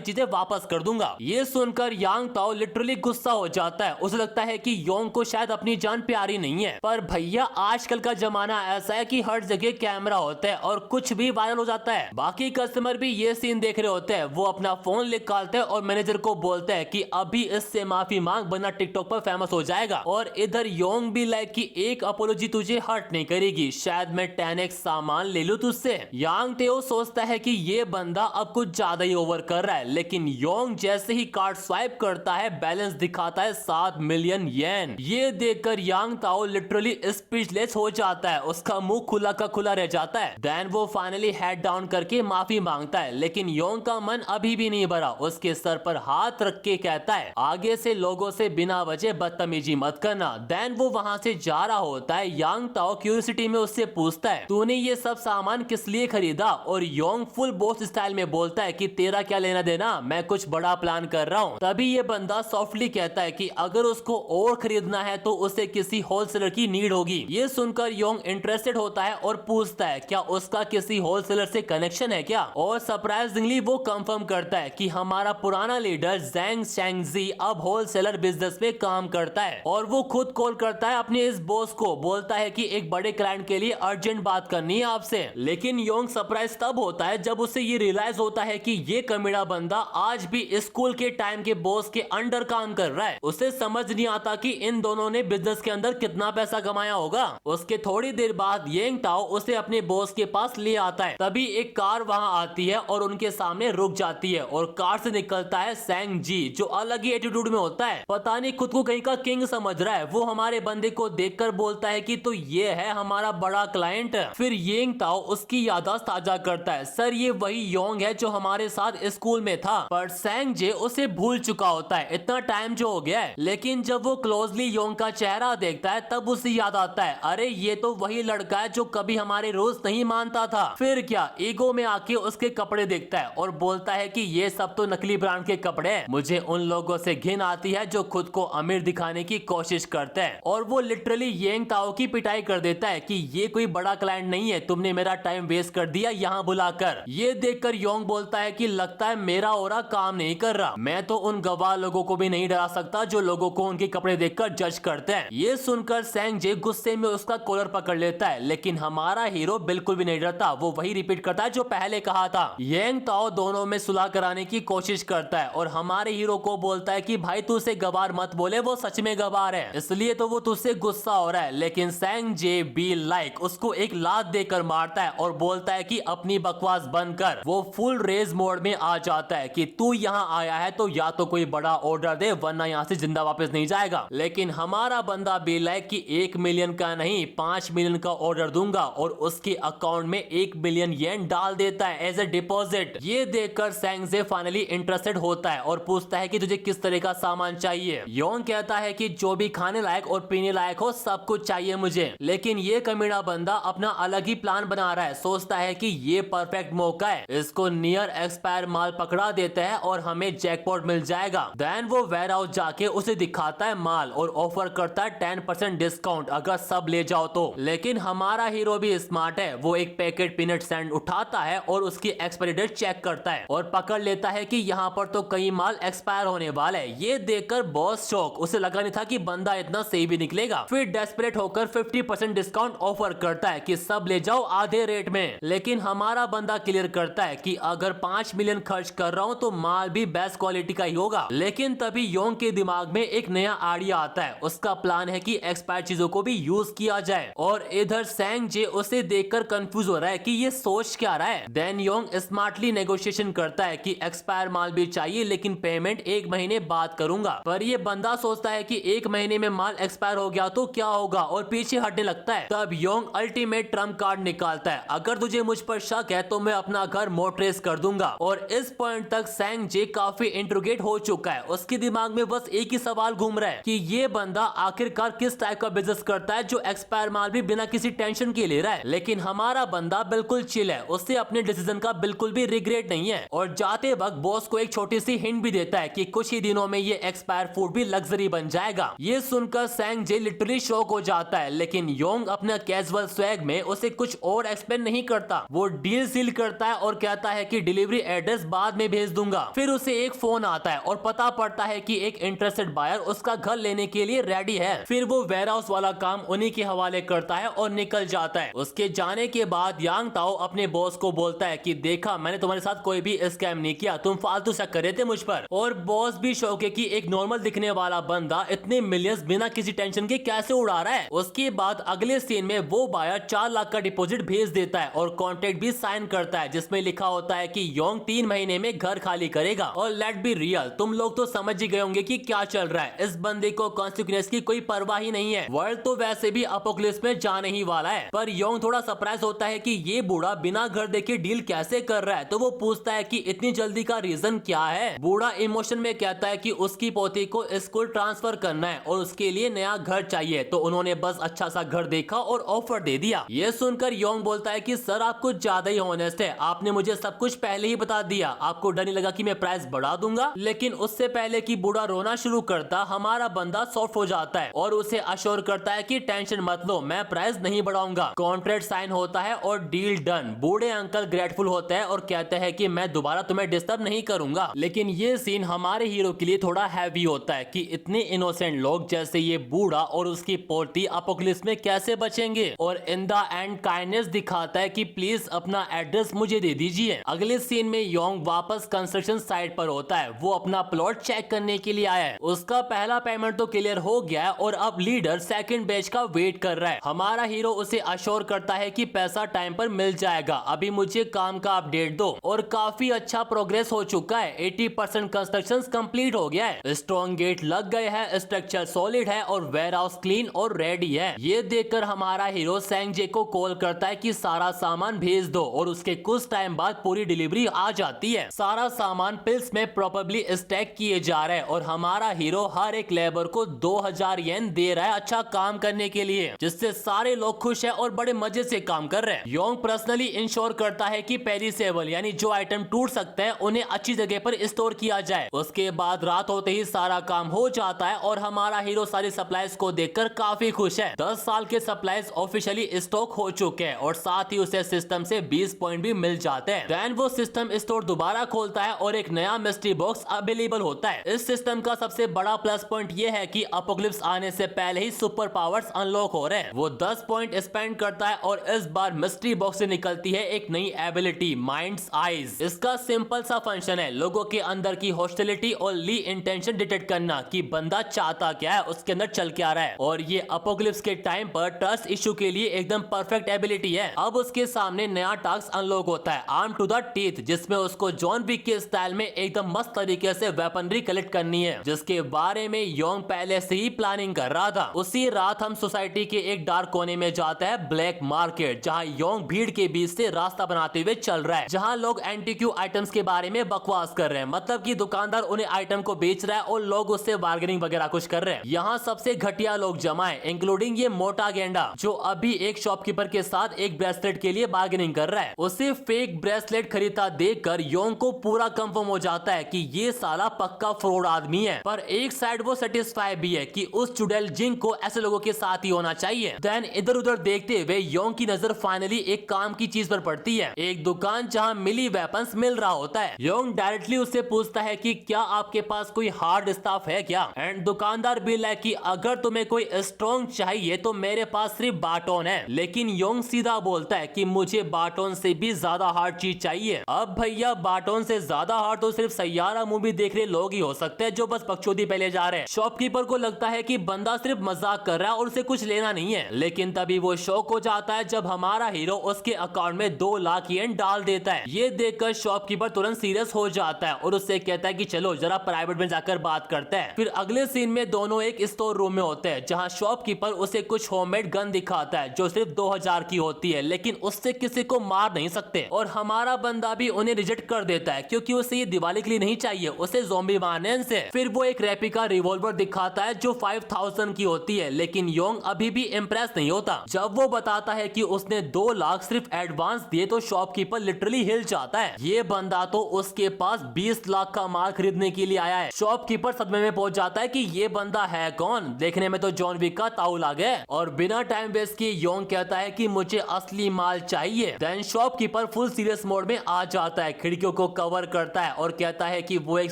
चीजें वापस कर दूंगा। ये सुनकर यांग ताओ लिटरली गुस्सा हो जाता है। उसे लगता है कि योंग को शायद अपनी जान प्यारी नहीं है, पर भैया आजकल का जमाना ऐसा है कि हर जगह कैमरा होता है और कुछ भी वायरल हो जाता है। बाकी कस्टमर भी ये सीन देख रहे होते हैं। वो अपना फोन निकालते हैं और मैनेजर को बोलते हैं कि अभी इससे माफी मांग वरना टिकटॉक पर फेमस हो जाएगा। और इधर योंग भी लाइक कि एक अपोलॉजी तुझे हर्ट नहीं करेगी, शायद मैं 10x सामान ले लूं तुझसे। यांग तेओ सोचता है कि ये बंदा अब कुछ ज्यादा ही ओवर कर रहा है, लेकिन योंग जैसे ही कार्ड स्वाइप करता है बैलेंस दिखाता है 7 मिलियन येन। ये देखकर यांग ताओ लिटरली स्पीचलेस हो जाता है, उसका मुंह खुला का खुला रह जाता है। देन वो फाइनली हेड डाउन करके माफी मांगता है, लेकिन योंग का मन अभी भी नहीं भरा। उसके सर पर हाथ रख के कहता है आगे से लोगों से बिना वजह बदतमीजी मत करना। देन वो वहाँ से जा रहा होता है। यांग ताओ क्यूरियोसिटी में उससे पूछता है तूने ये सब सामान किस लिए खरीदा? और योंग फुल बॉस स्टाइल में बोलता है कि तेरा क्या लेना देना, मैं कुछ बड़ा प्लान कर रहा हूँ। तभी ये बंदा सॉफ्टली कहता है कि अगर उसको और खरीदना है तो उसे किसी होलसेलर की नीड होगी। ये सुनकर योंग इंटरेस्टेड होता है और पूछता है क्या उसका किसी होलसेलर से कनेक्शन है क्या? और सरप्राइजिंगली वो कंफर्म करता है कि हमारा पुराना लीडर ज़ैंग शैंगजी अब होलसेलर बिजनेस में काम करता है। और वो खुद कॉल करता है अपने इस बॉस को, बोलता है कि एक बड़े क्लाइंट के लिए अर्जेंट बात करनी है आपसे। लेकिन योंग सरप्राइज तब होता है जब उसे ये रियलाइज होता है कि ये कमीना बंदा आज भी स्कूल के टाइम के बॉस के अंडर काम कर रहा है। उसे समझ नहीं आता कि इन दोनों ने बिजनेस के अंदर कितना पैसा कमाया होगा। उसके थोड़ी देर बाद येंग ताओ उसे अपने बॉस के पास ले आता है। तभी एक कार वहां आती है और उनके सामने रुक जाती है और कार से निकलता है सैंग जी, जो अलग ही एटीट्यूड में होता है। पता नहीं खुद को कहीं का किंग समझ रहा है। वो हमारे बंदे को देखकर बोलता है कि तो ये है हमारा बड़ा क्लाइंट। फिर येंग ताओ उसकी याददाश्त ताजा करता है, सर ये वही योंग है जो हमारे साथ स्कूल में था। पर सैंग जे उसे भूल चुका होता है, इतना टाइम जो हो गया है। लेकिन जब वो क्लोजली योंग का चेहरा देखता है तब उसे याद आता है अरे ये तो वही लड़का है जो कभी हमारे रोज नहीं मानता था। फिर क्या ईगो में आके उसके कपड़े देखता है और बोलता है कि ये सब तो नकली ब्रांड के कपड़े हैं। मुझे उन लोगों से घिन आती है जो खुद को अमीर दिखाने की कोशिश करते हैं। और वो लिटरली येंग ताओ की पिटाई कर देता है कि ये कोई बड़ा क्लाइंट नहीं है, तुमने मेरा टाइम वेस्ट कर दिया यहाँ बुलाकर। ये देखकर योंग बोलता है कि लगता है मेरा ओरा काम नहीं कर रहा, मैं तो उन गवाह लोगों को भी नहीं डरा सकता जो लोगों को उनके कपड़े देखकर जज करते हैं। ये सुनकर सैंग जे गुस्से में उसका कॉलर पकड़ लेता है, लेकिन हमारा हीरो बिल्कुल भी नहीं डरता। वो वही रिपीट करता है जो पहले कहा था। येंग ताओ दोनों में सुलह कराने की कोशिश करता है और हमारे हीरो को बोलता है कि भाई तू उसे गवार मत बोले, वो सच में गवार है, इसलिए तो वो तुझसे गुस्सा हो रहा है। लेकिन सैंग जे बी लाइक उसको एक लात देकर मारता है और बोलता है कि अपनी बकवास बंद कर। वो फुल रेज मोड में आ जाता है कि तू यहाँ आया है तो या तो कोई बड़ा ऑर्डर दे वरना यहाँ से जिंदा वापस नहीं जाएगा। लेकिन हमारा बंदा बी लाइक कि 1 मिलियन का नहीं 5 मिलियन का ऑर्डर दूंगा और उसके अकाउंट में 1 मिलियन येन डाल देता है एज ए डिपॉजिट। ये देखकर सैंग जे फाइनली इंटरेस्टेड होता है और पूछता है कि तुझे किस तरह का सामान चाहिए। योंग कहता है कि जो भी खाने लायक और पीने लायक हो सब कुछ चाहिए मुझे। लेकिन ये कमीना बंदा अपना अलग ही प्लान बना रहा है, सोचता है कि ये परफेक्ट मौका है, इसको नियर एक्सपायर माल पकड़ा देता है और हमें जैकपॉट मिल जाएगा। देन वो वेयर हाउस जाके उसे दिखाता है माल और ऑफर करता है 10% डिस्काउंट अगर सब ले जाओ तो। लेकिन हमारा हीरो भी स्मार्ट है, वो एक पैकेट पीनट सैंड उठाता है और उसकी एक्सपायरी डेट चेक करता है और पकड़ लेता है कि यहाँ पर तो कई माल एक्सपायर होने वाला है। ये देखकर बॉस शॉक, उसे लगा नहीं था कि बंदा इतना सही भी निकलेगा। फिर डेस्परेट होकर 50% डिस्काउंट ऑफर करता है कि सब ले जाओ आधे रेट में। लेकिन हमारा बंदा क्लियर करता है कि अगर 5 मिलियन खर्च कर रहा हूँ तो माल भी बेस्ट क्वालिटी का ही होगा। लेकिन तभी योंग के दिमाग में एक नया आइडिया आता है। उसका प्लान है कि एक्सपायर चीजों को भी यूज किया जाए। और इधर सैंग जे उसे देखकर कंफ्यूज हो रहा है कि ये सोच क्या रहा है। देन योंग स्मार्टली नेगोशिएशन करता है कि एक्सपायर माल भी चाहिए लेकिन पेमेंट 1 महीने बाद करूंगा। पर ये बंदा सोचता है कि 1 महीने में माल एक्सपायर हो गया तो क्या होगा और पीछे हटने लगता है। तब योंग अल्टीमेट ट्रम्प कार्ड निकालता है, अगर तुझे मुझ पर शक है तो मैं अपना घर मोट्रेस कर दूंगा। और इस पॉइंट तक सैंग जे काफी इंट्रोगेट हो चुका है। उसके दिमाग में बस एक ही सवाल घूम रहा है कि ये बंदा आखिरकार किस टाइप का बिजनेस करता है जो एक्सपायर माल भी बिना किसी टेंशन के ले रहा है। लेकिन हमारा बंदा बिल्कुल चिल है, उससे अपने डिसीजन का बिल्कुल भी रिग्रेट नहीं है और जाते वक्त बॉस को एक छोटी सी हिंट भी देता है कि कुछ ही दिनों दिनों में ये एक्सपायर फूड भी लग्जरी बन जाएगा। ये सुनकर सैंग जे लिटरली शॉक हो जाता है, लेकिन योंग अपना कैजुअल स्वैग में उसे कुछ और एक्सप्लेन नहीं करता। वो डील सील करता है और कहता है कि डिलीवरी एड्रेस बाद में भेज दूंगा। फिर उसे एक फोन आता है और पता पड़ता है कि एक इंटरेस्टेड बायर उसका घर लेने के लिए रेडी है। फिर वो वेयरहाउस वाला काम उन्हीं के हवाले करता है और निकल जाता है। उसके जाने के बाद यांग ताओ अपने बॉस को बोलता है कि देखा, मैंने तुम्हारे साथ कोई भी स्कैम नहीं किया, तुम फालतू शक कर रहे थे मुझ पर। और बॉस भी शौक है कि एक नॉर्मल दिखने वाला बंदा इतने मिलियंस बिना किसी टेंशन के कैसे उड़ा रहा है। उसके बाद अगले सीन में वो बायर 4 लाख का डिपॉजिट भेज देता है और कॉन्ट्रैक्ट भी साइन करता है, जिसमें लिखा होता है कि योंग 3 महीने में घर खाली करेगा। और लेट बी रियल, तुम लोग तो समझ ही गए होंगे कि क्या चल रहा है। इस बंदे को कॉन्सिक्वेंस की कोई परवाह ही नहीं है। वर्ल्ड तो वैसे भी अपोकलिप्स में जाने ही वाला है। पर योंग थोड़ा सरप्राइज होता है कि ये बूढ़ा बिना घर देखे डील कैसे कर रहा है। तो वो पूछता है कि इतनी जल्दी का रीजन क्या है। बूढ़ा इमोशन में कहता है कि उसकी पोती को स्कूल ट्रांसफर करना है और उसके लिए नया घर चाहिए, तो उन्होंने बस अच्छा सा घर देखा और ऑफर दे दिया। ये सुनकर योंग बोलता है कि सर आप कुछ ज्यादा ही ऑनेस्ट है, आपने मुझे सब कुछ पहले ही बता दिया, आपको डर नहीं लगा कि मैं प्राइस बढ़ा दूंगा। लेकिन उससे पहले कि बूढ़ा रोना शुरू करता, हमारा बंदा सॉफ्ट हो जाता है और उसे अश्योर करता है कि टेंशन मत लो, मैं प्राइस नहीं बढ़ाऊंगा। कॉन्ट्रैक्ट साइन होता है और डील डन। बूढ़े अंकल ग्रेटफुल होते हैं और कहते हैं कि मैं दोबारा तुम्हें डिस्टर्ब नहीं करूंगा। लेकिन ये सीन हमारे हीरो के लिए थोड़ा हैवी होता है कि इतने इनोसेंट लोग जैसे ये बूढ़ा और उसकी पोती अपोकलिप्स में कैसे बचेंगे। और इन द एंड काइंडनेस दिखाता है कि प्लीज अपना एड्रेस मुझे दे दीजिए। अगले सीन में योंग वापस कंस्ट्रक्शन साइट पर होता है। वो अपना प्लॉट चेक करने के लिए आया है। उसका पहला पेमेंट तो क्लियर हो गया है और अब लीडर सेकंड बैच का वेट कर रहा है। हमारा हीरो उसे अश्योर करता है कि पैसा टाइम पर मिल जाएगा, अभी मुझे काम का अपडेट दो। और काफी अच्छा प्रोग्रेस हो चुका है, 80% कंस्ट्रक्शन कंप्लीट हो गया है। स्ट्रॉन्ग गेट लग गए हैं, स्ट्रक्चर सॉलिड है और वेयर हाउस क्लीन और रेडी है। ये देखकर हमारा हीरो सैंग जे को कॉल करता है कि सारा सामान भेज दो और उसके कुछ टाइम बाद पूरी डिलीवरी आ जाती है। सारा सामान पिल्स में प्रॉपर्ली स्टैक किए जा रहे हैं और हमारा हीरो हर एक लेबर को 2000 येन दे रहा है अच्छा काम करने के लिए, जिससे सारे लोग खुश हैं और बड़े मजे से काम कर रहे हैं। योंग पर्सनली इंश्योर करता है कि पेरिसेबल यानी जो आइटम टूट सकते हैं उन्हें अच्छी जगह पर स्टोर किया जाए। उसके बाद रात होते ही सारा काम हो जाता है और हमारा हीरो सारी सप्लाईज को देखकर काफी खुश है। 10 साल के सप्लाईज ऑफिशियली स्टॉक हो चुके हैं और साथ ही उसे सिस्टम से 20 पॉइंट भी मिल जाते हैं। देन वो सिस्टम स्टोर दोबारा खोलता है और एक नया मिस्ट्री बॉक्स अवेलेबल होता है। इस सिस्टम का सबसे बड़ा प्लस पॉइंट ये है कि अपोकलिप्स आने से पहले ही सुपर पावर्स अनलॉक हो रहे हैं। वो 10 पॉइंट स्पेंड करता है और इस बार मिस्ट्री बॉक्स से निकलती है एक नई एबिलिटी, माइंड्स आईज। इसका सिंपल सा फंक्शन है लोगों के अंदर की हॉस्टिलिटी और ली इंटेंशन डिटेक्ट करना कि बंदा चाहता क्या है, उसके अंदर चल के आ रहा है। और ये अपोकलिप्स के टाइम पर ट्रस्ट इशू के लिए एकदम परफेक्ट एबिलिटी है। अब उसके सामने नया टास्क अनलॉक होता है, आर्म टू द टीथ, जिसमें उसको जॉन विक के स्टाइल में एकदम मस्त तरीके से वेपनरी कलेक्ट करनी है, जिसके बारे में योंग पहले से ही प्लानिंग कर रहा था। उसी रात हम सोसाइटी के एक डार्क कोने में जाते हैं, ब्लैक मार्केट, जहां योंग भीड़ के बीच से रास्ता बनाते हुए चल रहा है, जहां लोग एंटीक्यू आइटम्स के बारे में बकवास कर रहे हैं। मतलब कि दुकानदार उन्हें आइटम को बेच रहा है और लोग उससे बार्गेनिंग वगैरह कुछ कर रहे हैं। यहाँ सबसे घटिया लोग जमा है, इंक्लूडिंग ये मोटा गेंडा, जो अभी एक शॉपकीपर के साथ एक ब्रेसलेट के लिए बार्गेनिंग कर रहा है। उसे फेक ब्रेसलेट खरीदता देखकर योंग को पूरा कंफर्म हो जाता है कि ये साला पक्का फ्रॉड आदमी है। पर एक साइड वो सेटिस्फाई भी है कि उस चुड़ैल जिंग को ऐसे लोगों के साथ ही होना चाहिए। देन इधर उधर देखते हुए योंग की नजर फाइनली एक काम की चीज पर पड़ती है, एक दुकान जहां मिली वेपन्स मिल रहा होता है। योंग डायरेक्टली उससे पूछता है कि क्या आपके पास कोई हार्ड स्टाफ है क्या? एंड दुकानदार भी लाइक कि अगर तुम्हें कोई स्ट्रॉन्ग चाहिए तो मेरे पास सिर्फ बाटोन है। लेकिन योंग सीधा बोलता है कि मुझे बाटोन से भी ज्यादा हार्ड चीज चाहिए। अब भैया बाटोन से ज्यादा हार्ड तो सिर्फ सैयारा मूवी देख रहे लोग ही हो सकते हैं जो बस बकचोदी पहले जा रहे हैं। शॉपकीपर को लगता है कि बंदा सिर्फ मजाक कर रहा है और उसे कुछ लेना नहीं है। लेकिन तभी वो शॉक हो जाता है जब हमारा हीरो उसके अकाउंट में 2 लाख येन डाल देता है। ये देखकर शॉपकीपर तुरंत सीरियस हो जाता है और उससे कहता है कि चलो जरा प्राइवेट में जाकर बात करते हैं। फिर अगले सीन में दोनों एक स्टोर रूम में होते हैं, जहां शॉपकीपर उसे कुछ होममेड गन दिखाता है जो सिर्फ 2000 की होती है, लेकिन उससे किसी को मार नहीं सकते। और हमारा बंदा भी उन्हें रिजेक्ट कर देता है क्योंकि उसे ये दिवाली के लिए नहीं चाहिए, उसे ज़ॉम्बी मारने से। फिर वो एक रेप्लिका रिवॉल्वर दिखाता है जो 5000 की होती है, लेकिन योंग अभी भी इम्प्रेस नहीं होता। जब वो बताता है कि उसने 2 लाख सिर्फ एडवांस दिए तो शॉपकीपर लिटरली हिल जाता है। ये बंदा तो उसके पास 20 लाख का माल खरीदने के लिए आया है। शॉपकीपर सदमे में पहुंच जाता है कि ये बंदा है कौन, देखने में तो जॉन विक का ताऊ लागे, और बिना टाइम वेस्ट किए योंग कहता है कि मुझे असली माल चाहिए। Then shopkeeper full serious mode में आ जाता है, खिड़कियों को कवर करता है और कहता है कि वो एक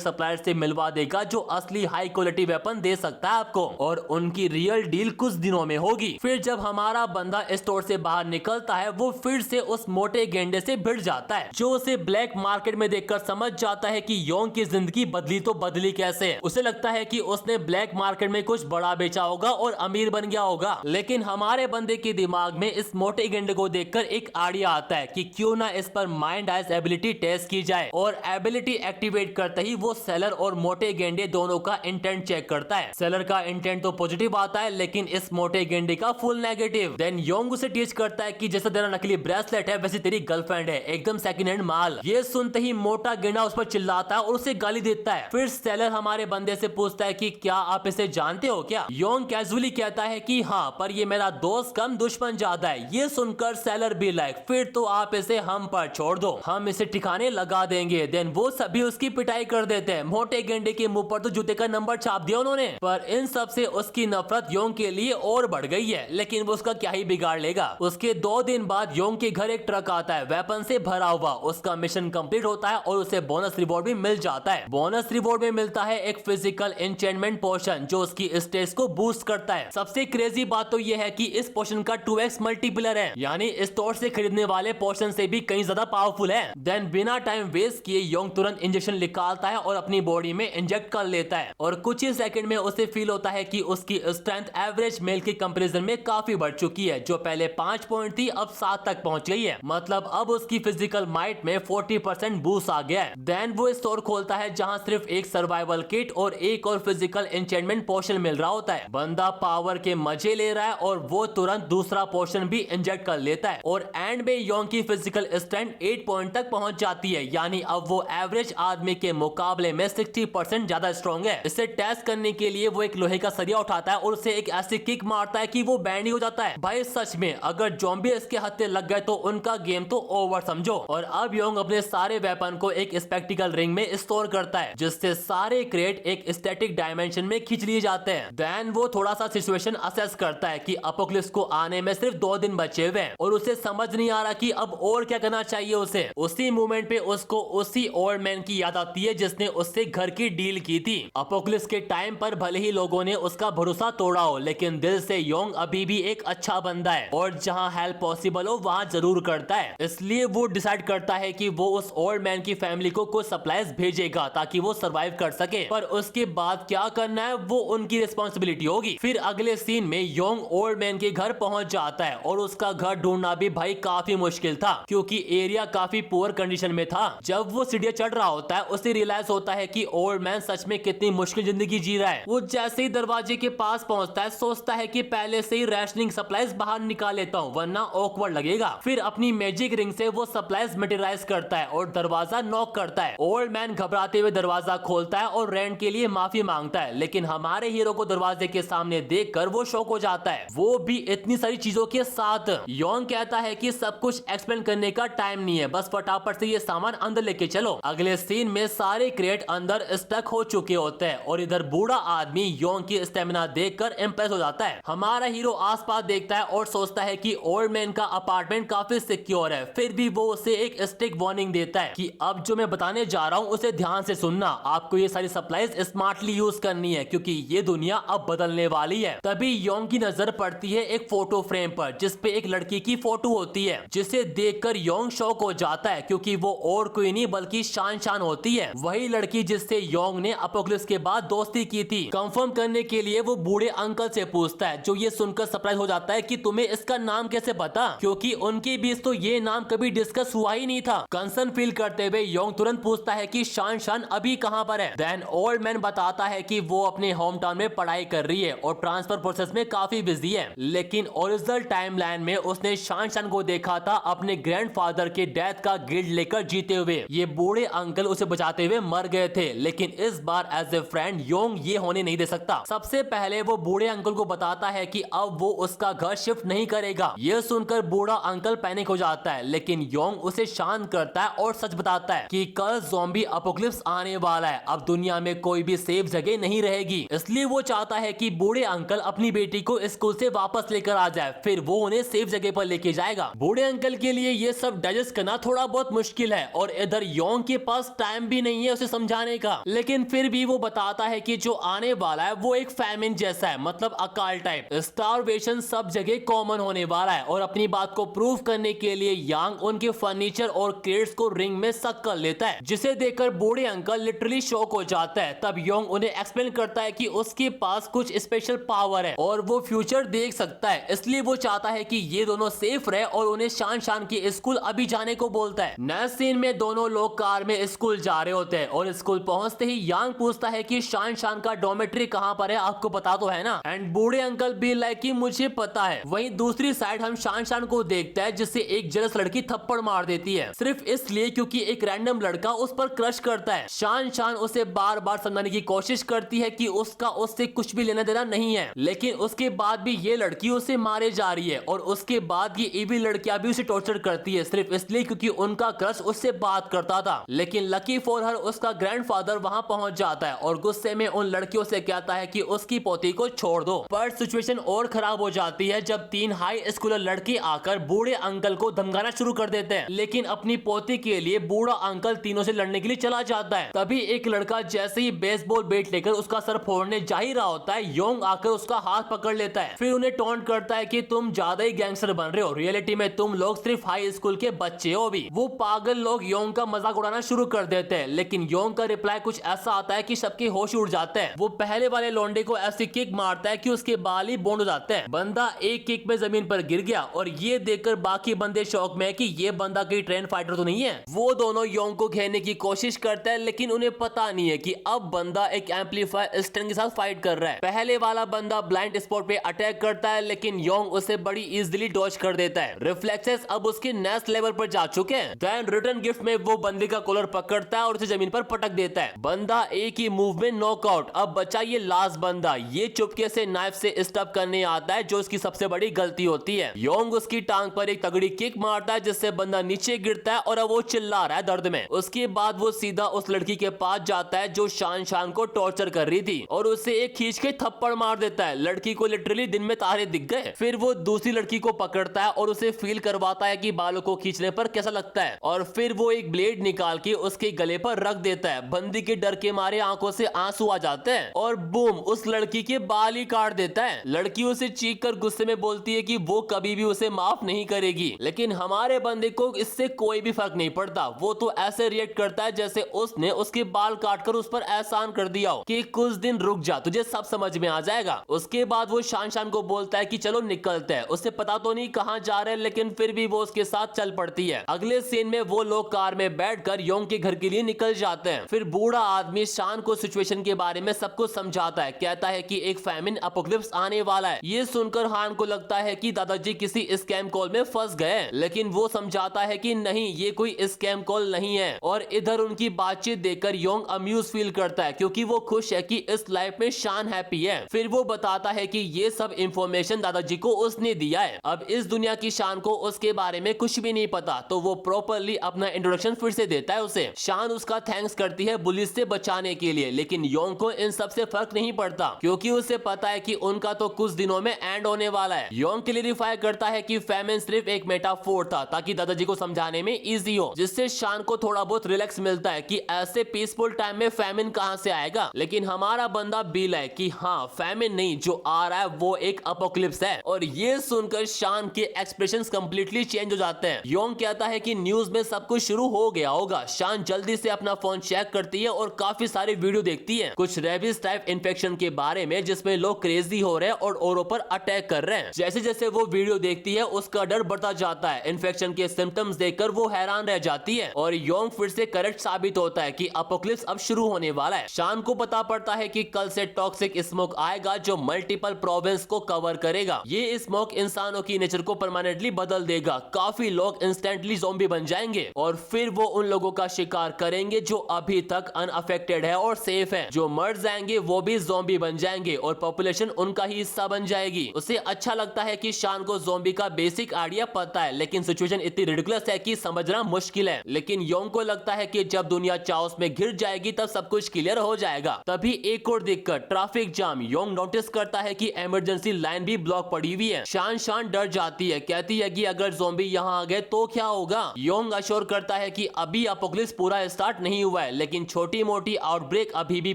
सप्लायर से मिलवा देगा जो असली हाई क्वालिटी वेपन दे सकता है आपको, और उनकी रियल डील कुछ दिनों में होगी। फिर जब हमारा बंदा स्टोर से बाहर निकलता है वो फिर से उस मोटे गेंडे से भिड़ जाता है, जो उसे ब्लैक मार्केट में देखकर समझ जाता है कि योंग की जिंदगी बदली तो बदली कैसे। उसे लगता है कि उसने ब्लैक मार्केट में कुछ बड़ा बेचा होगा और अमीर बन गया होगा, लेकिन हमारे बंदे के दिमाग में इस मोटे गेंडे को देखकर एक आइडिया आता है कि क्यों ना इस पर माइंड आइज एबिलिटी टेस्ट की जाए, और एबिलिटी एक्टिवेट करते ही वो सेलर और मोटे गेंडे दोनों का इंटेंट चेक करता है। सेलर का इंटेंट तो पॉजिटिव आता है लेकिन इस मोटे गेंडे का फुल नेगेटिव। देन योंग उसे टीच करता है कि जैसा तेरा नकली ब्रेसलेट है वैसे तेरी गर्लफ्रेंड है, एकदम सेकंड हैंड माल। ये सुनते ही मोटा गेंडा उस पर चिल्लाता है और उसे गाली देता है। फिर सेलर हमारे बंदे से पूछता है कि क्या आप इसे जानते हो क्या। योंग कैजुअली कहता है कि हाँ, पर ये मेरा दोस्त कम दुश्मन ज्यादा है। ये सुनकर सेलर भी लाइक फिर तो आप इसे हम पर छोड़ दो, हम इसे ठिकाने लगा देंगे। देन वो सभी उसकी पिटाई कर देते हैं। मोटे गेंडे के मुंह पर तो जूते का नंबर छाप दिया उन्होंने, पर इन सब से उसकी नफरत योंग के लिए और बढ़ गई है, लेकिन वो उसका क्या ही बिगाड़ लेगा। उसके 2 दिन बाद योंग के घर एक ट्रक आता है वेपन से भरा हुआ। उसका मिशन कंप्लीट होता है और उसे बोनस रिवॉर्ड भी मिल जाता है। बोनस रिवॉर्ड में मिलता है एक फिजिकल एन्चेंटमेंट पोशन जो उसकी स्टेज को बूस्ट करता है। सबसे क्रेजी बात तो यह है कि इस पोशन का 2x मल्टीप्लर है, यानी स्टोर से खरीदने वाले पोशन से भी कहीं ज्यादा पावरफुल है। देन बिना टाइम वेस्ट किए योंग तुरंत इंजेक्शन निकालता है और अपनी बॉडी में इंजेक्ट कर लेता है, और कुछ ही सेकंड में उसे फील होता है कि उसकी स्ट्रेंथ एवरेज मेल के कंपैरिजन में काफी बढ़ चुकी है, जो पहले 5 पॉइंट थी अब 7 तक पहुंच गई है। मतलब अब उसकी फिजिकल माइट में 40% बूस्ट आ गया है। देन वो स्टोर खोलता है जहां सिर्फ एक सर्वाइवल किट और एक और फिजिकल एन्चेंटमेंट पोशन मिल रहा होता है। बंदा पावर के मजे ले रहा है और वो तुरंत दूसरा पोशन भी इंजेक्ट कर लेता है, और एंड में योंग की फिजिकल स्ट्रेंथ 8 पॉइंट तक पहुंच जाती है, यानी अब वो एवरेज आदमी के मुकाबले में 60% ज्यादा स्ट्रॉन्ग है। इसे टेस्ट करने के लिए वो एक लोहे का सरिया उठाता है और उसे एक ऐसी किक मारता है कि वो बैंड ही हो जाता है। भाई सच में अगर ज़ॉम्बी इसके हत्थे लग गए तो उनका गेम तो ओवर समझो। और अब योंग अपने सारे वेपन को एक स्पेक्टिकल रिंग में स्टोर करता है, जिससे सारे क्रेट एक स्टैटिक डायमेंशन में खींच लिए जाते हैं। देन वो थोड़ा सा सिचुएशन असेस करता है कि अपोकलिप्स को आने में सिर्फ 2 दिन बचे हुए हैं, और उसे समझ नहीं आ रहा कि अब और क्या करना चाहिए उसे। उसी मोमेंट पे उसको उसी ओल्ड मैन की याद आती है जिसने उससे घर की डील की थी। अपोकलिप्स के टाइम पर भले ही लोगों ने उसका भरोसा तोड़ा हो, लेकिन दिल से योंग अभी भी एक अच्छा बंदा है और जहां हेल्प पॉसिबल हो वहां जरूर करता है। इसलिए वो डिसाइड करता है कि वो उस ओल्ड मैन की फैमिली को कुछ सप्लाईज भेजेगा ताकि वो सरवाइव कर सके, पर उसके बाद क्या करना है वो उनकी रिस्पॉन्सिबिलिटी होगी। फिर अगले सीन में योंग ओल्ड मैन के घर पहुंच जाता है, और उसका घर ढूंढना भी भाई काफी मुश्किल था क्योंकि एरिया काफी पुअर कंडीशन में था। जब वो सीढ़ियां चढ़ रहा होता है उसे रियलाइज होता है कि ओल्ड मैन सच में कितनी मुश्किल जिंदगी जी रहा है। वो जैसे ही दरवाजे के पास पहुंचता है सोचता है कि पहले से ही रैशनिंग सप्लाईज बाहर निकाल लेता हूँ वरना ऑकवर्ड लगेगा। फिर अपनी मैजिक रिंग से वो सप्लाईज मटेरियलाइज करता है और दरवाजा नॉक करता है। ओल्ड मैन घबराते हुए दरवाजा खोलता है और रेंट के लिए माफी मांगता है, लेकिन हमारे हीरो को दरवाजे के सामने देखकर वो शॉक हो जाता है, वो भी इतनी सारी चीजों के साथ। योंग कहता है कि सब कुछ एक्सप्लेन करने का टाइम नहीं है, बस फटाफट से ये सामान अंदर लेके चलो। अगले सीन में सारे क्रेट अंदर स्टक हो चुके होते हैं और इधर बूढ़ा आदमी योंग की स्टेमिना देखकर इंप्रेस हो जाता है। हमारा हीरो आसपास देखता है और सोचता है कि ओल्ड मैन का अपार्टमेंट काफी सिक्योर है, फिर भी वो उसे एक स्ट्रिक्ट वार्निंग देता है कि अब जो मैं बताने जा रहा हूँ उसे ध्यान से सुनना। आपको ये सारी सप्लाईज स्मार्टली यूज करनी है क्योंकि ये दुनिया अब बदलने वाली है। तभी योंग की नजर पड़ती है एक फोटो फ्रेम पर जिसपे एक लड़की की फोटो होती है, जिसे देखकर योंग शॉक हो जाता है क्योंकि वो और कोई नहीं बल्कि शान होती है, वही लड़की जिससे योंग ने अपोकलिप्स के बाद दोस्ती की थी। कंफर्म करने के लिए वो बूढ़े अंकल से पूछता है, जो ये सुनकर सरप्राइज हो जाता है कि तुम्हें इसका नाम कैसे पता, क्योंकि उनके बीच तो ये नाम कभी डिस्कस हुआ ही नहीं था। कंसर्न फील करते हुए योंग तुरंत पूछता है कि शान अभी कहां पर है। देन ओल्ड मैन बताता है कि वो अपने होम टाउन में पढ़ाई कर रही है और ट्रांसफर प्रोसेस में काफी बिजी है, लेकिन ओरिजिनल टाइमलाइन में उसने शान को देखा था अपने ग्रैंडफादर के डेथ का गिल्ड लेकर जीते हुए। ये बूढ़े अंकल उसे बचाते हुए मर गए थे, लेकिन इस बार एज ए फ्रेंड योंग ये होने नहीं दे सकता। सबसे पहले वो बूढ़े अंकल को बताता है कि अब वो उसका घर शिफ्ट नहीं करेगा। ये सुनकर बूढ़ा अंकल पैनिक हो जाता है, लेकिन योंग उसे शांत करता है और सच बताता है कि कल ज़ॉम्बी अपोकलिप्स आने वाला है। अब दुनिया में कोई भी सेफ जगह नहीं रहेगी, इसलिए वो चाहता है कि बूढ़े अंकल अपनी बेटी को स्कूल से वापस लेकर आ जाए, फिर वो उन्हें सेफ जगह पर लेके जाएगा। बूढ़े अंकल के लिए ये सब डाइजेस्ट करना थोड़ा बहुत मुश्किल है और इधर योंग के पास टाइम भी नहीं है उसे समझाने का, लेकिन फिर भी वो बताता है कि जो आने वाला है वो एक फैमिन जैसा है, मतलब अकाल टाइप। स्टारवेशन सब जगह कॉमन होने वाला है और अपनी बात को प्रूव करने के लिए यांग उनके फर्नीचर और क्रेट्स को रिंग में सक कर लेता है, जिसे देखकर बूढ़े अंकल लिटरली शॉक हो जाता है। तब योंग उन्हें एक्सप्लेन करता है कि उसके पास कुछ स्पेशल पावर है और वो फ्यूचर देख सकता है, इसलिए वो चाहता है कि ये दोनों सेफ रहे और उन्हें शान शान के स्कूल अभी जाने को बोलता है। नेक्स्ट सीन में दोनों लोग कार में स्कूल जा रहे होते हैं और स्कूल पहुंचते ही यांग पूछता है कि शान शान का डॉर्मेट्री कहां पर है, आपको पता तो है ना? एंड बूढ़े अंकल भी लाइक कि मुझे पता है। वहीं दूसरी साइड हम शान शान को देखते हैं जिससे एक जेलस लड़की थप्पड़ मार देती है, सिर्फ इसलिए क्योंकि एक रैंडम लड़का उस पर क्रश करता है। शान शान उसे बार बार समझाने की कोशिश करती है कि उसका उससे कुछ भी लेना देना नहीं है, लेकिन उसके बाद भी ये लड़की उसे मारे जा रही है और उसके बाद ये इविल लड़कियां भी उसे टॉर्चर करती है, सिर्फ इसलिए क्योंकि उनका क्रश उससे बात करता था। लेकिन लकी फॉर हर उसका ग्रैंडफादर वहां पहुंच जाता है और गुस्से में उन लड़कियों से कहता है कि उसकी पोती को छोड़ दो। पर सिचुएशन और खराब हो जाती है जब 3 हाई स्कूलर लड़के आकर बूढ़े अंकल को धमकाना शुरू कर देते हैं, लेकिन अपनी पोती के लिए बूढ़ा अंकल तीनों से लड़ने के लिए चला जाता है। तभी एक लड़का जैसे ही बेसबॉल बैट लेकर उसका सर फोड़ने जा ही रहा होता है, योंग आकर उसका हाथ पकड़ लेता है, फिर उन्हें टॉन्ट करता है कि तुम ज्यादा ही गैंगस्टर बन रहे हो, रियलिटी में तुम लोग सिर्फ हाई स्कूल के बच्चे हो भी। वो पागल लोग योंग का मजाक उड़ाना शुरू कर देते हैं, लेकिन योंग का रिप्लाई कुछ ऐसा आता है कि सबके होश उड़ जाते हैं। वो पहले वाले लौंडे को ऐसी किक मारता है कि उसके बाल ही बॉन्ड हो जाते हैं। बंदा एक किक में जमीन पर गिर गया और ये देखकर बाकी बंदे शौक में है कि ये बंदा कोई ट्रेन फाइटर तो नहीं है। वो दोनों योंग को घेरने की कोशिश करते हैं, लेकिन उन्हें पता नहीं है कि अब बंदा एक एम्पलीफायर स्टैंड के साथ फाइट कर रहा है। पहले वाला बंदा ब्लाइंड स्पॉट पे अटैक करता है, लेकिन योंग उसे बड़ी इजीली डॉज कर देता है। रिफ्लेक्सेस अब उसके नेक्स्ट लेवल पर जा चुके हैं। देन रिटर्न गिफ्ट में वो बंदे का कॉलर पकड़ता है और उसे जमीन पर पटक देता है। बंदा एक ही मूव में नॉकआउट। अब बचा ये लास्ट बंदा, ये चुपके से नाइफ से स्टॉप करने आता है जो उसकी सबसे बड़ी गलती होती है। योंग उसकी टांग पर एक तगड़ी किक मारता है जिससे बंदा नीचे गिरता है और अब वो चिल्ला रहा है दर्द में। उसके बाद वो सीधा उस लड़की के पास जाता है जो शान शान को टॉर्चर कर रही थी और उसे एक खींच के थप्पड़ मार देता है। लड़की को लिटरली दिन में तारे दिख गए। फिर वो दूसरी लड़की को पकड़ता है और उसे फील करवाता है कि बालों को खींचने पर कैसा लगता है और फिर वो एक ब्लेड निकाल के उसके गले पर रख देता है। बंदी के डर के मारे आंखों से आंसू आ जाते हैं और बूम, उस लड़की के बाल ही काट देता है। लड़की उसे चीख कर गुस्से में बोलती है कि वो कभी भी उसे माफ नहीं करेगी, लेकिन हमारे बंदे को इससे कोई भी फर्क नहीं पड़ता। वो तो ऐसे रिएक्ट करता है जैसे उसने उसके बाल काटकर उस पर एहसान कर दिया हो कि कुछ दिन रुक जा, तुझे सब समझ में आ जाएगा। उसके बाद वो शान शान को बोलता है कि चलो निकलते हैं। उसे पता तो नहीं कहां जा रहे हैं, लेकिन फिर भी वो उसके साथ चल पड़ती है। अगले सीन में वो लोग कार में बैठकर योंग के घर के लिए निकल जाते हैं। फिर बूढ़ा आदमी शान को सिचुएशन के बारे में सब कुछ समझाता है, कहता है कि एक फैमिन अपोकलिप्स आने वाला है। ये सुनकर हान को लगता है कि दादाजी किसी स्कैम कॉल में फंस गए, लेकिन वो समझाता है कि नहीं, ये कोई स्कैम कॉल नहीं है। और इधर उनकी बातचीत देखकर योंग अम्यूज फील करता है क्योंकि वो खुश है कि इस लाइफ में शान हैप्पी है। फिर वो बताता है कि ये सब इंफॉर्मेशन दादाजी को उसने दिया है। अब इस दुनिया की शान को उसके बारे में कुछ भी नहीं पता, तो वो प्रॉपरली अपना इंट्रोडक्शन फिर से देता है उसे। शान उसका थैंक्स करती है पुलिस से बचाने के लिए, लेकिन योंग को इन सब से फर्क नहीं पड़ता क्योंकि उसे पता है कि उनका तो कुछ दिनों में एंड होने वाला है। योंग क्लेरिफाई करता है कि फैमिन सिर्फ एक मेटाफोर था ताकि दादाजी को समझाने में इजी हो, जिससे शान को थोड़ा बहुत रिलैक्स मिलता है कि ऐसे पीसफुल टाइम में फैमिन कहां से आएगा। लेकिन हमारा बंदा बील है कि हाँ, फैमिन नहीं, जो आ रहा है वो एक अपोकलिप्स है। और ये सुनकर शान के एक्सप्रेशंस कंप्लीटली चेंज हो जाते हैं। योंग कहता है कि न्यूज में सब कुछ शुरू हो गया होगा। शान जल्दी से अपना फोन चेक करती है और काफी सारे वीडियो देखती है, कुछ रेबीज टाइप इन्फेक्शन के बारे में जिसमें लोग क्रेजी हो रहे हैं और औरों पर अटैक कर रहे हैं। जैसे जैसे वो वीडियो देखती है उसका डर बढ़ता जाता है। इन्फेक्शन के सिम्टम्स देखकर वो हैरान रह जाती है और योंग फिर से करेक्ट साबित होता है कि अपोकलिप्स अब शुरू होने वाला है। शान को पता पड़ता है कि कल से टॉक्सिक स्मोक आएगा जो मल्टीपल प्रोविंस को कवर करेगा। ये स्मोक इंसानों की नेचर को परमानेंटली बदल देगा। काफी लोग इंस्टेंटली ज़ॉम्बी बन जाएंगे और फिर वो उन लोगों का शिकार करेंगे जो अभी तक अनअफेक्टेड है और सेफ है। जो मर जाएंगे वो भी ज़ॉम्बी बन जाएंगे और पॉपुलेशन उनका ही हिस्सा बन जाएगी। उसे अच्छा लगता है कि शान को ज़ॉम्बी का बेसिक आइडिया पता है, लेकिन सिचुएशन इतनी रिडिकुलस है कि समझना मुश्किल है। लेकिन योंग को लगता है कि जब दुनिया चाओस में घिर जाएगी जाएगी तब सब कुछ क्लियर हो जाएगा। तभी एक और दिक्कत, ट्रैफिक जाम। योंग नोटिस करता है कि इमरजेंसी लाइन भी ब्लॉक पड़ी हुई है। शान डर जाती है, कहती है कि अगर ज़ॉम्बी यहाँ आ गए तो क्या होगा। योंग अश्योर करता है कि अभी अपोकलिप्स पूरा स्टार्ट नहीं हुआ है, लेकिन छोटी मोटी आउटब्रेक अभी भी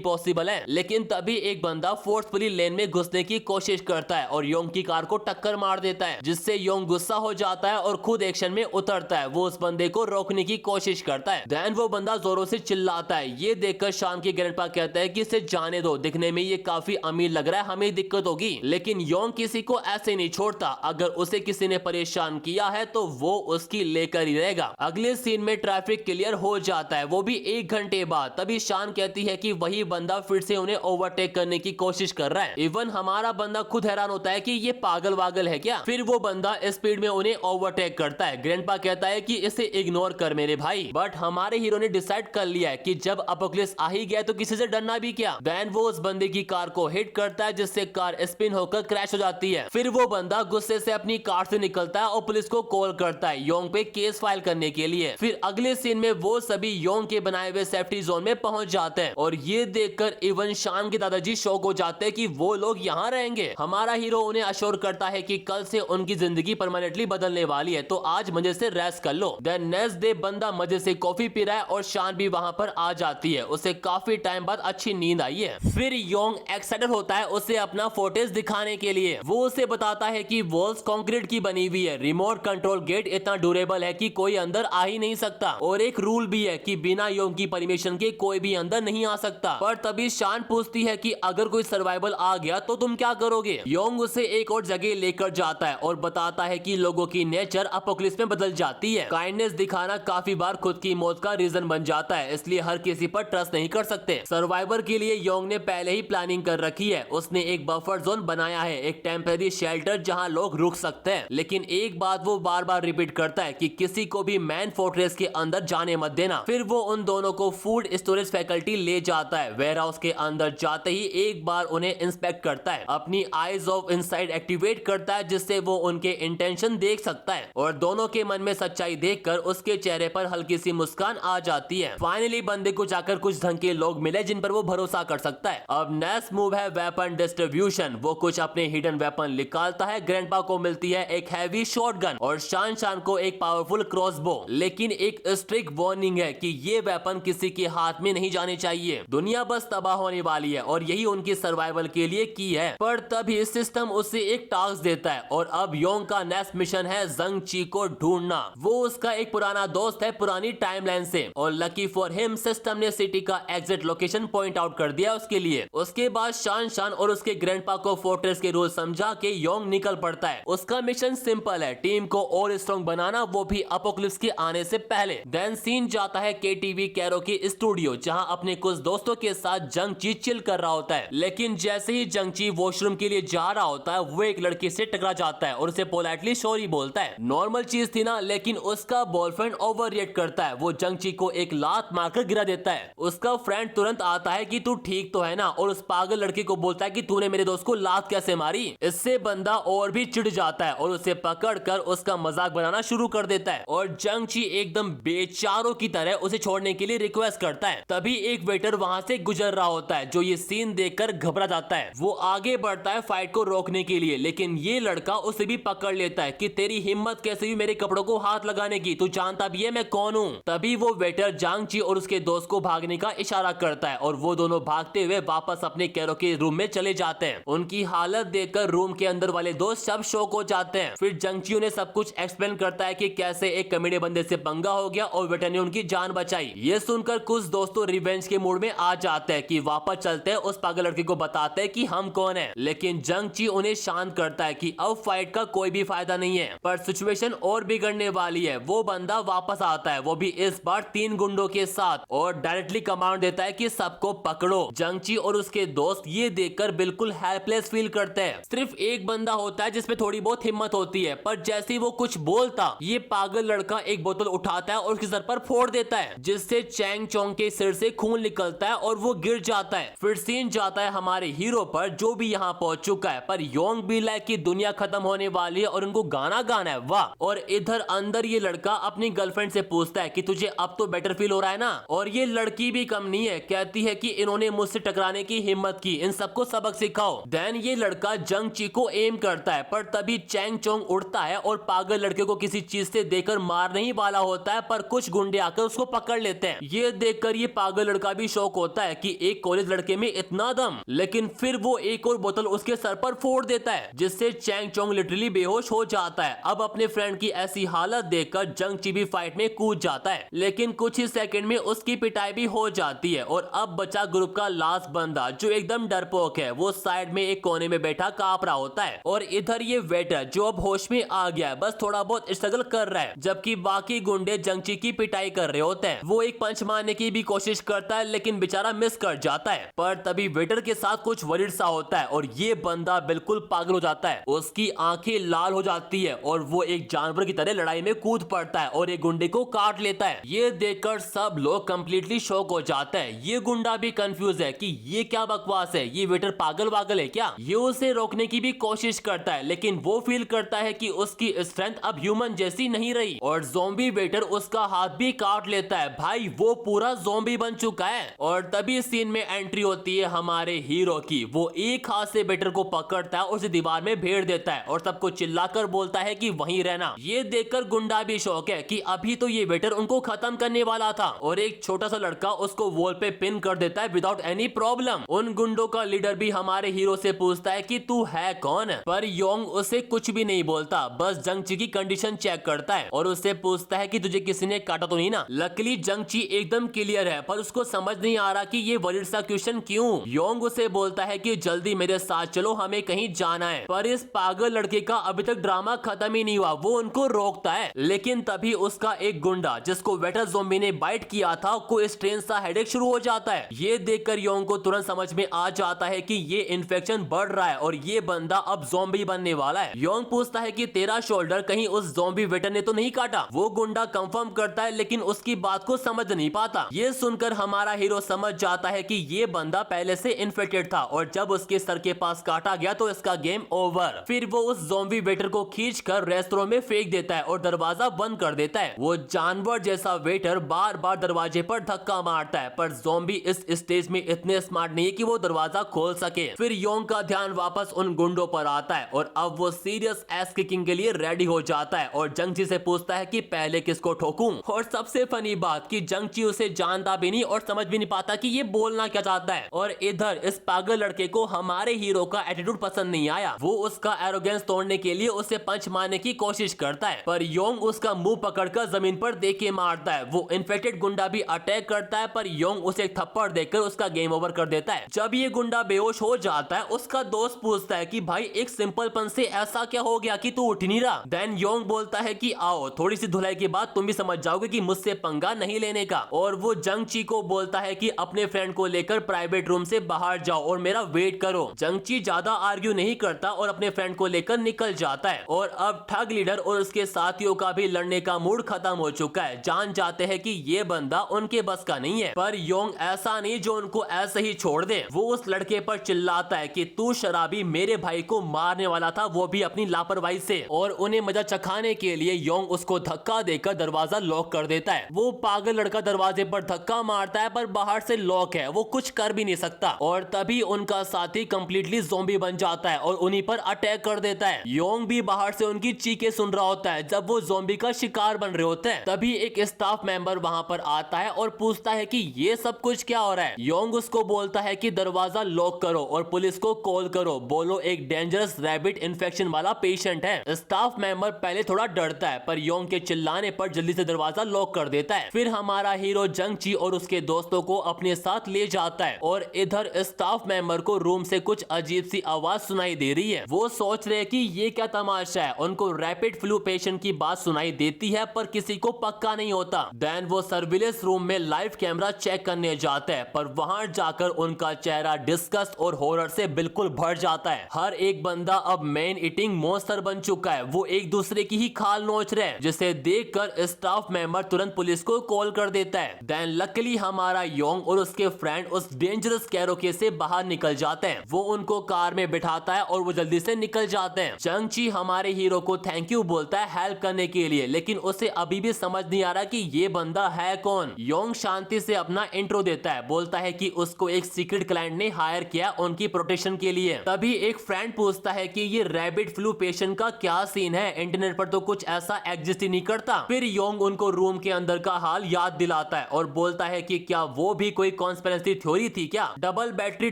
पॉसिबल है। लेकिन तभी एक बंदा फोर्सफुली लेन में घुसने की कोशिश करता है और योंग की कार को टक्कर मार देता है, जिससे योंग गुस्सा हो जाता है और खुद एक्शन में उतरता है। वो उस बंदे को रोकने की कोशिश करता है। देन वो बंदा जोरों से चिल्लाता है। ये देखकर शान के ग्रैंडपा कहता है कि इसे जाने दो, दिखने में ये काफी अमीर लग रहा है, हमें दिक्कत होगी। लेकिन योंग किसी को ऐसे नहीं छोड़ता। अगर उसे किसी ने परेशान किया है तो वो उसकी लेकर ही रहेगा। अगले सीन में ट्रैफिक क्लियर हो जाता है, वो भी 1 घंटे बाद। तभी शान कहती है कि वही बंदा फिर से उन्हें ओवरटेक करने की कोशिश कर रहा है। इवन हमारा बंदा खुद हैरान होता है कि ये पागल वागल है क्या। फिर वो बंदा स्पीड में उन्हें ओवरटेक करता है। ग्रैंडपा कहता है कि इसे इग्नोर कर मेरे भाई। बट हमारे हीरो ने डिसाइड कर लिया है कि जब अपोकलिप्स आ ही गया तो किसी से डरना भी क्या। देन वो उस बंदे की कार को हिट करता है, जिससे कार स्पिन होकर क्रैश हो जाती है। फिर वो बंदा गुस्से से अपनी कार से निकलता है और पुलिस को कॉल करता है योंग पे केस फाइल करने के लिए। फिर अगले सीन में वो सभी योंग के बनाए हुए सेफ्टी जोन में पहुंच जाते हैं और ये देखकर इवन शान के दादाजी शॉक हो जाते हैं कि वो लोग यहाँ रहेंगे। हमारा हीरो उन्हें अश्योर करता है कि कल से उनकी जिंदगी परमानेंटली बदलने वाली है, तो आज मजे से रेस्ट कर लो। देन नेक्स्ट डे बंदा मजे से कॉफी पी रहा है और शान भी वहां पर आ जाती है। उसे काफी टाइम बाद अच्छी नींद आई है। फिर योंग एक्साइटेड होता है उसे अपना फुटेज दिखाने के लिए। वो उसे बताता है कि वॉल्स कंक्रीट की बनी हुई है, रिमोट कंट्रोल गेट इतना ड्यूरेबल है कि कोई अंदर आ ही नहीं सकता, और एक रूल भी है कि बिना योंग की परमिशन के कोई भी अंदर नहीं आ सकता। पर तभी शान पूछती है कि अगर कोई सर्वाइवल आ गया तो तुम क्या करोगे। योंग उसे एक और जगह लेकर जाता है और बताता है कि लोगों की नेचर अपोकलिप्स में बदल जाती है। काइंडनेस दिखाना काफी बार खुद की मौत का रीजन बन जाता है, इसलिए हर किसी पर ट्रस्ट नहीं कर सकते। सर्वाइवर के लिए योंग ने पहले ही प्लानिंग कर रखी है। उसने एक बफर जोन बनाया है, एक टेम्परेरी शेल्टर जहां लोग रुक सकते हैं। लेकिन एक बात वो बार बार रिपीट करता है कि किसी को भी मैन फोर्ट्रेस के अंदर जाने मत देना। फिर वो उन दोनों को फूड स्टोरेज फैकल्टी ले जाता है। वेयर हाउस के अंदर जाते ही एक बार उन्हें इंस्पेक्ट करता है, अपनी आईज ऑफ इनसाइड एक्टिवेट करता है, जिससे वो उनके इंटेंशन देख सकता है और दोनों के मन में सच्चाई देखकर उसके चेहरे पर हल्की सी मुस्कान आ जाती है। फाइनली बंदे को जाकर कुछ ढंग के लोग मिले जिन पर वो भरोसा कर सकता है। अब नेक्स्ट मूव है वेपन डिस्ट्रीब्यूशन। वो कुछ अपने हिडन वेपन निकालता है। ग्रैंडपा को मिलती है एक हैवी शॉटगन और शान को एक पावरफुल क्रॉसबो। लेकिन एक स्ट्रिक्ट वार्निंग है कि ये वेपन किसी के हाथ में नहीं जाने चाहिए, दुनिया बस तबाह होने वाली है और यही उनकी सर्वाइवल के लिए की है। पर तभी सिस्टम उसे एक टास्क देता है और अब योंग का नेक्स्ट मिशन है जंग ची को ढूंढना। वो उसका एक पुराना दोस्त है पुरानी टाइमलाइन से, और लकी फॉर हिम सिस्टम ने सिटी का एग्जिट लोकेशन पॉइंट आउट कर दिया उसके लिए। उसके बाद शान और उसके ग्रैंडपा को फोर्ट्रेस के रूल समझा के योंग निकल पड़ता है। उसका मिशन सिंपल है, टीम को और स्ट्रॉन्ग बनाना, वो भी अपोकलिप्स के आने से पहले। देन सीन जाता है केटीवी कैरो की स्टूडियो, जहां अपने कुछ दोस्तों के साथ जंग ची चिल कर रहा होता है। लेकिन जैसे ही जंग ची वॉशरूम के लिए जा रहा होता है, वो एक लड़की से टकरा जाता है और उसे पोलाइटली सॉरी बोलता है। नॉर्मल चीज थी ना, लेकिन उसका बॉयफ्रेंड ओवर रिएक्ट करता है। वो जंग ची को एक लात मारकर गिरा देता है। उसका फ्रेंड तुरंत आता है कि तू ठीक तो है ना, और उस पागल लड़की को बोलता है कि तूने मेरे दोस्त को लात कैसे मारी। इससे बंदा और भी चिढ़ जाता है और उसे पकड़कर उसका मजाक बनाना शुरू कर देता है और जंग ची एकदम बेचारों की तरह उसे छोड़ने के लिए रिक्वेस्ट करता है। तभी एक वेटर वहां से गुजर रहा होता है, जो ये सीन देखकर घबरा जाता है। वो आगे बढ़ता है फाइट को रोकने के लिए, लेकिन ये लड़का उसे भी पकड़ लेता है कि तेरी हिम्मत कैसे भी मेरे कपड़ों को हाथ लगाने की, तू जानता भी है मैं कौन हूँ। तभी वो वेटर जांग ची और उसके दोस्त को भागने का इशारा करता है और वो दोनों भागते हुए वापस अपने कैरो के रूम में चले जाते हैं। उनकी हालत देखकर रूम के अंदर वाले दोस्त सब शॉक हो जाते हैं। फिर जंगची उन्हें सब कुछ एक्सप्लेन करता है कि कैसे एक कमीने बंदे से पंगा हो गया और वेटर ने उनकी जान बचाई। ये सुनकर कुछ दोस्तों रिवेंज के मूड में आ जाते हैं कि वापस चलते हैं, उस पागल लड़की को बताते हैं कि हम कौन है। लेकिन जंगची उन्हें शांत करता है कि अब फाइट का कोई भी फायदा नहीं है, पर सिचुएशन और बिगड़ने वाली है। वो बंदा वापस आता है, वो भी इस बार 3 गुंडों के साथ, और डायरेक्टली कमांड देता है कि सबको पकड़ो। जंगची और उसके दोस्त ये देखकर बिल्कुल हेल्पलेस फील करते हैं। सिर्फ एक बंदा होता है जिसमें थोड़ी बहुत हिम्मत होती है, पर जैसे ही वो कुछ बोलता, ये पागल लड़का एक बोतल उठाता है और उसके सर पर फोड़ देता है, जिससे चैंग चोंग के सिर से खून निकलता है और वो गिर जाता है। फिर सीन जाता है हमारे हीरो पर, जो भी यहाँ पहुंच चुका है, पर योंग भी लाइक की दुनिया खत्म होने वाली है और उनको गाना गाना है। वाह। और इधर अंदर ये लड़का अपनी गर्लफ्रेंड से पूछता है कि तुझे अब तो बेटर फील हो रहा है ना, और ये लड़की लड़की भी कम नहीं है, कहती है कि इन्होंने मुझसे टकराने की हिम्मत की, इन सबको सबक सिखाओ। देन ये लड़का जंग ची को एम करता है, पर तभी चैंग चोंग उड़ता है और पागल लड़के को किसी चीज से देकर मारने ही वाला होता है, पर कुछ गुंडे आकर उसको पकड़ लेते हैं। ये देखकर ये पागल लड़का भी शौक होता है कि एक कॉलेज लड़के में इतना दम, लेकिन फिर वो एक और बोतल उसके सर पर फोड़ देता है, जिससे चैंग चोंग लिटरली बेहोश हो जाता है। अब अपने फ्रेंड की ऐसी हालत देखकर जंग ची भी फाइट में कूद जाता है, लेकिन कुछ ही सेकंड में उसकी पिटाई भी हो जाती है। और अब बचा ग्रुप का लास्ट बंदा जो एकदम डरपोक है, वो साइड में एक कोने में बैठा कांप रहा होता है, और इधर ये वेटर जो अब होश में आ गया है, बस थोड़ा बहुत स्ट्रगल कर रहा है, जबकि बाकी गुंडे जंगची की पिटाई कर रहे होते हैं। वो एक पंच मारने की भी कोशिश करता है, लेकिन बेचारा मिस कर जाता है। पर तभी वेटर के साथ कुछ वरीड सा होता है और ये बंदा बिल्कुल पागल हो जाता है, उसकी आंखें लाल हो जाती है और वो एक जानवर की तरह लड़ाई में कूद पड़ता है और एक गुंडे को काट लेता है। ये देखकर सब लोग कंप्लीटली शॉक हो जाते हैं। ये गुंडा भी कंफ्यूज है कि ये क्या बकवास है, ये वेटर पागल वागल है क्या। ये उसे रोकने की भी कोशिश करता है, लेकिन वो फील करता है कि उसकी स्ट्रेंथ अब ह्यूमन जैसी नहीं रही और ज़ॉम्बी वेटर उसका हाथ भी काट लेता है। भाई वो पूरा ज़ॉम्बी बन चुका है। और तभी सीन में एंट्री होती है हमारे हीरो की। वो एक हाथ से वेटर को पकड़ता है और उसे दीवार में भेड़ देता है और सबको चिल्लाकर बोलता है कि वहीं रहना। ये देखकर गुंडा भी शौक है कि अभी तो ये वेटर उनको खत्म करने वाला था, और एक छोटा सा लड़का उसको वॉल पे पिन कर देता है विदाउट एनी प्रॉब्लम। उन गुंडों का लीडर भी हमारे हीरो से पूछता है कि तू है कौन, पर योंग उसे कुछ भी नहीं बोलता, बस जंगची की कंडीशन चेक करता है और उससे पूछता है कि तुझे किसी ने काटा तो नहीं ना। लकीली जंगची एकदम क्लियर है, पर उसको समझ नहीं आ रहा कि ये वरीड सा क्वेश्चन क्यों। योंग उसे बोलता है कि जल्दी मेरे साथ चलो, हमें कहीं जाना है। पर इस पागल लड़के का अभी तक ड्रामा खत्म ही नहीं हुआ, वो उनको रोकता है। लेकिन तभी उसका एक गुंडा जिसको वेटर ज़ॉम्बी ने बाइट किया था को स्ट्रेंज सा हेडेक शुरू हो जाता है। ये देखकर योंग को तुरंत समझ में आ जाता है कि ये इन्फेक्शन बढ़ रहा है और ये बंदा अब ज़ॉम्बी बनने वाला है। योंग पूछता है कि तेरा शोल्डर कहीं उस ज़ॉम्बी वेटर ने तो नहीं काटा। वो गुंडा कंफर्म करता है, लेकिन उसकी बात को समझ नहीं पाता। ये सुनकर हमारा हीरो समझ जाता है कि ये बंदा पहले से इन्फेक्टेड था और जब उसके सर के पास काटा गया तो इसका गेम ओवर। फिर वो उस ज़ॉम्बी वेटर को खींचकर रेस्टोरेंट में फेंक देता है और दरवाजा बंद कर देता है। वो जानवर जैसा वेटर बार बार दरवाजे पर धक्का मारता है, पर ज़ॉम्बी इस स्टेज में इतने स्मार्ट नहीं है कि वो दरवाजा खोल सके। फिर योंग का ध्यान वापस उन गुंडों पर आता है और अब वो सीरियस एस किकिंग के लिए रेडी हो जाता है और जंगची से पूछता है कि पहले किसको ठोकूं। और सबसे फनी बात कि जंगची उसे जानता भी नहीं और समझ भी नहीं पाता कि ये बोलना क्या चाहता है। और इधर इस पागल लड़के को हमारे हीरो का एटीट्यूड पसंद नहीं आया। वो उसका एरोगेंस तोड़ने के लिए उसे पंच मारने की कोशिश करता है, पर योंग उसका मुंह पकड़कर जमीन पर दे के मारता है। वो इन्फेक्टेड गुंडा भी अटैक करता है, पर योंग उसे एक थप्पड़ देकर उसका गेम ओवर कर देता है। जब ये गुंडा बेहोश हो जाता है, उसका दोस्त पूछता है कि भाई एक सिंपल पन से ऐसा क्या हो गया कि तू उठ नहीं रहा। देन योंग बोलता है कि आओ थोड़ी सी धुलाई के बाद तुम भी समझ जाओगे कि मुझसे पंगा नहीं लेने का। और वो जंगची को बोलता है कि अपने फ्रेंड को लेकर प्राइवेट रूम से बाहर जाओ और मेरा वेट करो। जंगची ज्यादा आर्ग्यू नहीं करता और अपने फ्रेंड को लेकर निकल जाता है। और अब ठग लीडर और उसके साथियों का भी लड़ने का मूड खत्म हो चुका है। जान जाते हैं कि ये बंदा उनके बस का नहीं है, पर योंग ऐसा नहीं जो उनको ऐसे ही छोड़ दे। वो उस लड़के पर चिल्लाता है कि तू शराबी मेरे भाई को मारने वाला था, वो भी अपनी लापरवाही से। और उन्हें मजा चखाने के लिए योंग उसको धक्का देकर दरवाजा लॉक कर देता है। वो पागल लड़का दरवाजे पर धक्का मारता है, पर बाहर से लॉक है, वो कुछ कर भी नहीं सकता। और तभी उनका साथी कंप्लीटली ज़ॉम्बी बन जाता है और उन्हीं पर अटैक कर देता है। योंग भी बाहर से उनकी चीखें सुन रहा होता है जब वो ज़ॉम्बी का शिकार बन रहे होते हैं। तभी एक स्टाफ मेंबर वहां पर आता है और पूछता है कि ये सब कुछ क्या हो रहा है। योंग उसको बोलता है कि दरवाजा लॉक करो और पुलिस को कॉल करो, बोलो एक डेंजरस रैबिट इन्फेक्शन वाला पेशेंट है। स्टाफ मेंबर पहले थोड़ा डरता है, पर योंग के चिल्लाने पर जल्दी से दरवाजा लॉक कर देता है। फिर हमारा हीरो जंगची और उसके दोस्तों को अपने साथ ले जाता है और इधर स्टाफ मेंबर को रूम से कुछ अजीब सी आवाज सुनाई दे रही है। वो सोच रहे कि ये क्या तमाशा है। उनको रैपिड फ्लू पेशेंट की बात सुनाई देती है, पर किसी को पक्का नहीं होता। देन वो सर्विलेंस रूम में लाइव कैमरा चेक करने जाते हैं, पर वहां जाकर उनका चेहरा डिस्गस्ट और हॉरर से बिल्कुल भर जाता है। हर एक बंदा अब मैन ईटिंग मॉन्स्टर बन चुका है। वो एक दूसरे की ही खाल नोच रहे हैं, जिसे देखकर स्टाफ मेंबर तुरंत पुलिस को कॉल कर देता है। देन लकीली हमारा योंग और उसके फ्रेंड उस डेंजरस कैरोके से बाहर निकल जाते हैं। वो उनको कार में बिठाता है और वो जल्दी से निकल जाते हैं। जंगची हमारे हीरो को थैंक यू बोलता है हेल्प करने के लिए, लेकिन उसे अभी भी समझ नहीं आ रहा कि ये बंदा है कौन। योंग शांत शांति से अपना इंट्रो देता है, बोलता है कि उसको एक सीक्रेट क्लाइंट ने हायर किया उनकी प्रोटेक्शन के लिए। तभी एक फ्रेंड पूछता है कि ये रैबिट फ्लू पेशेंट का क्या सीन है, इंटरनेट पर तो कुछ ऐसा एग्जिस्ट ही नहीं करता। फिर योंग उनको रूम के अंदर का हाल याद दिलाता है और बोलता है कि क्या वो भी कोई कॉन्स्पिरेसी थ्योरी थी क्या। डबल बैटरी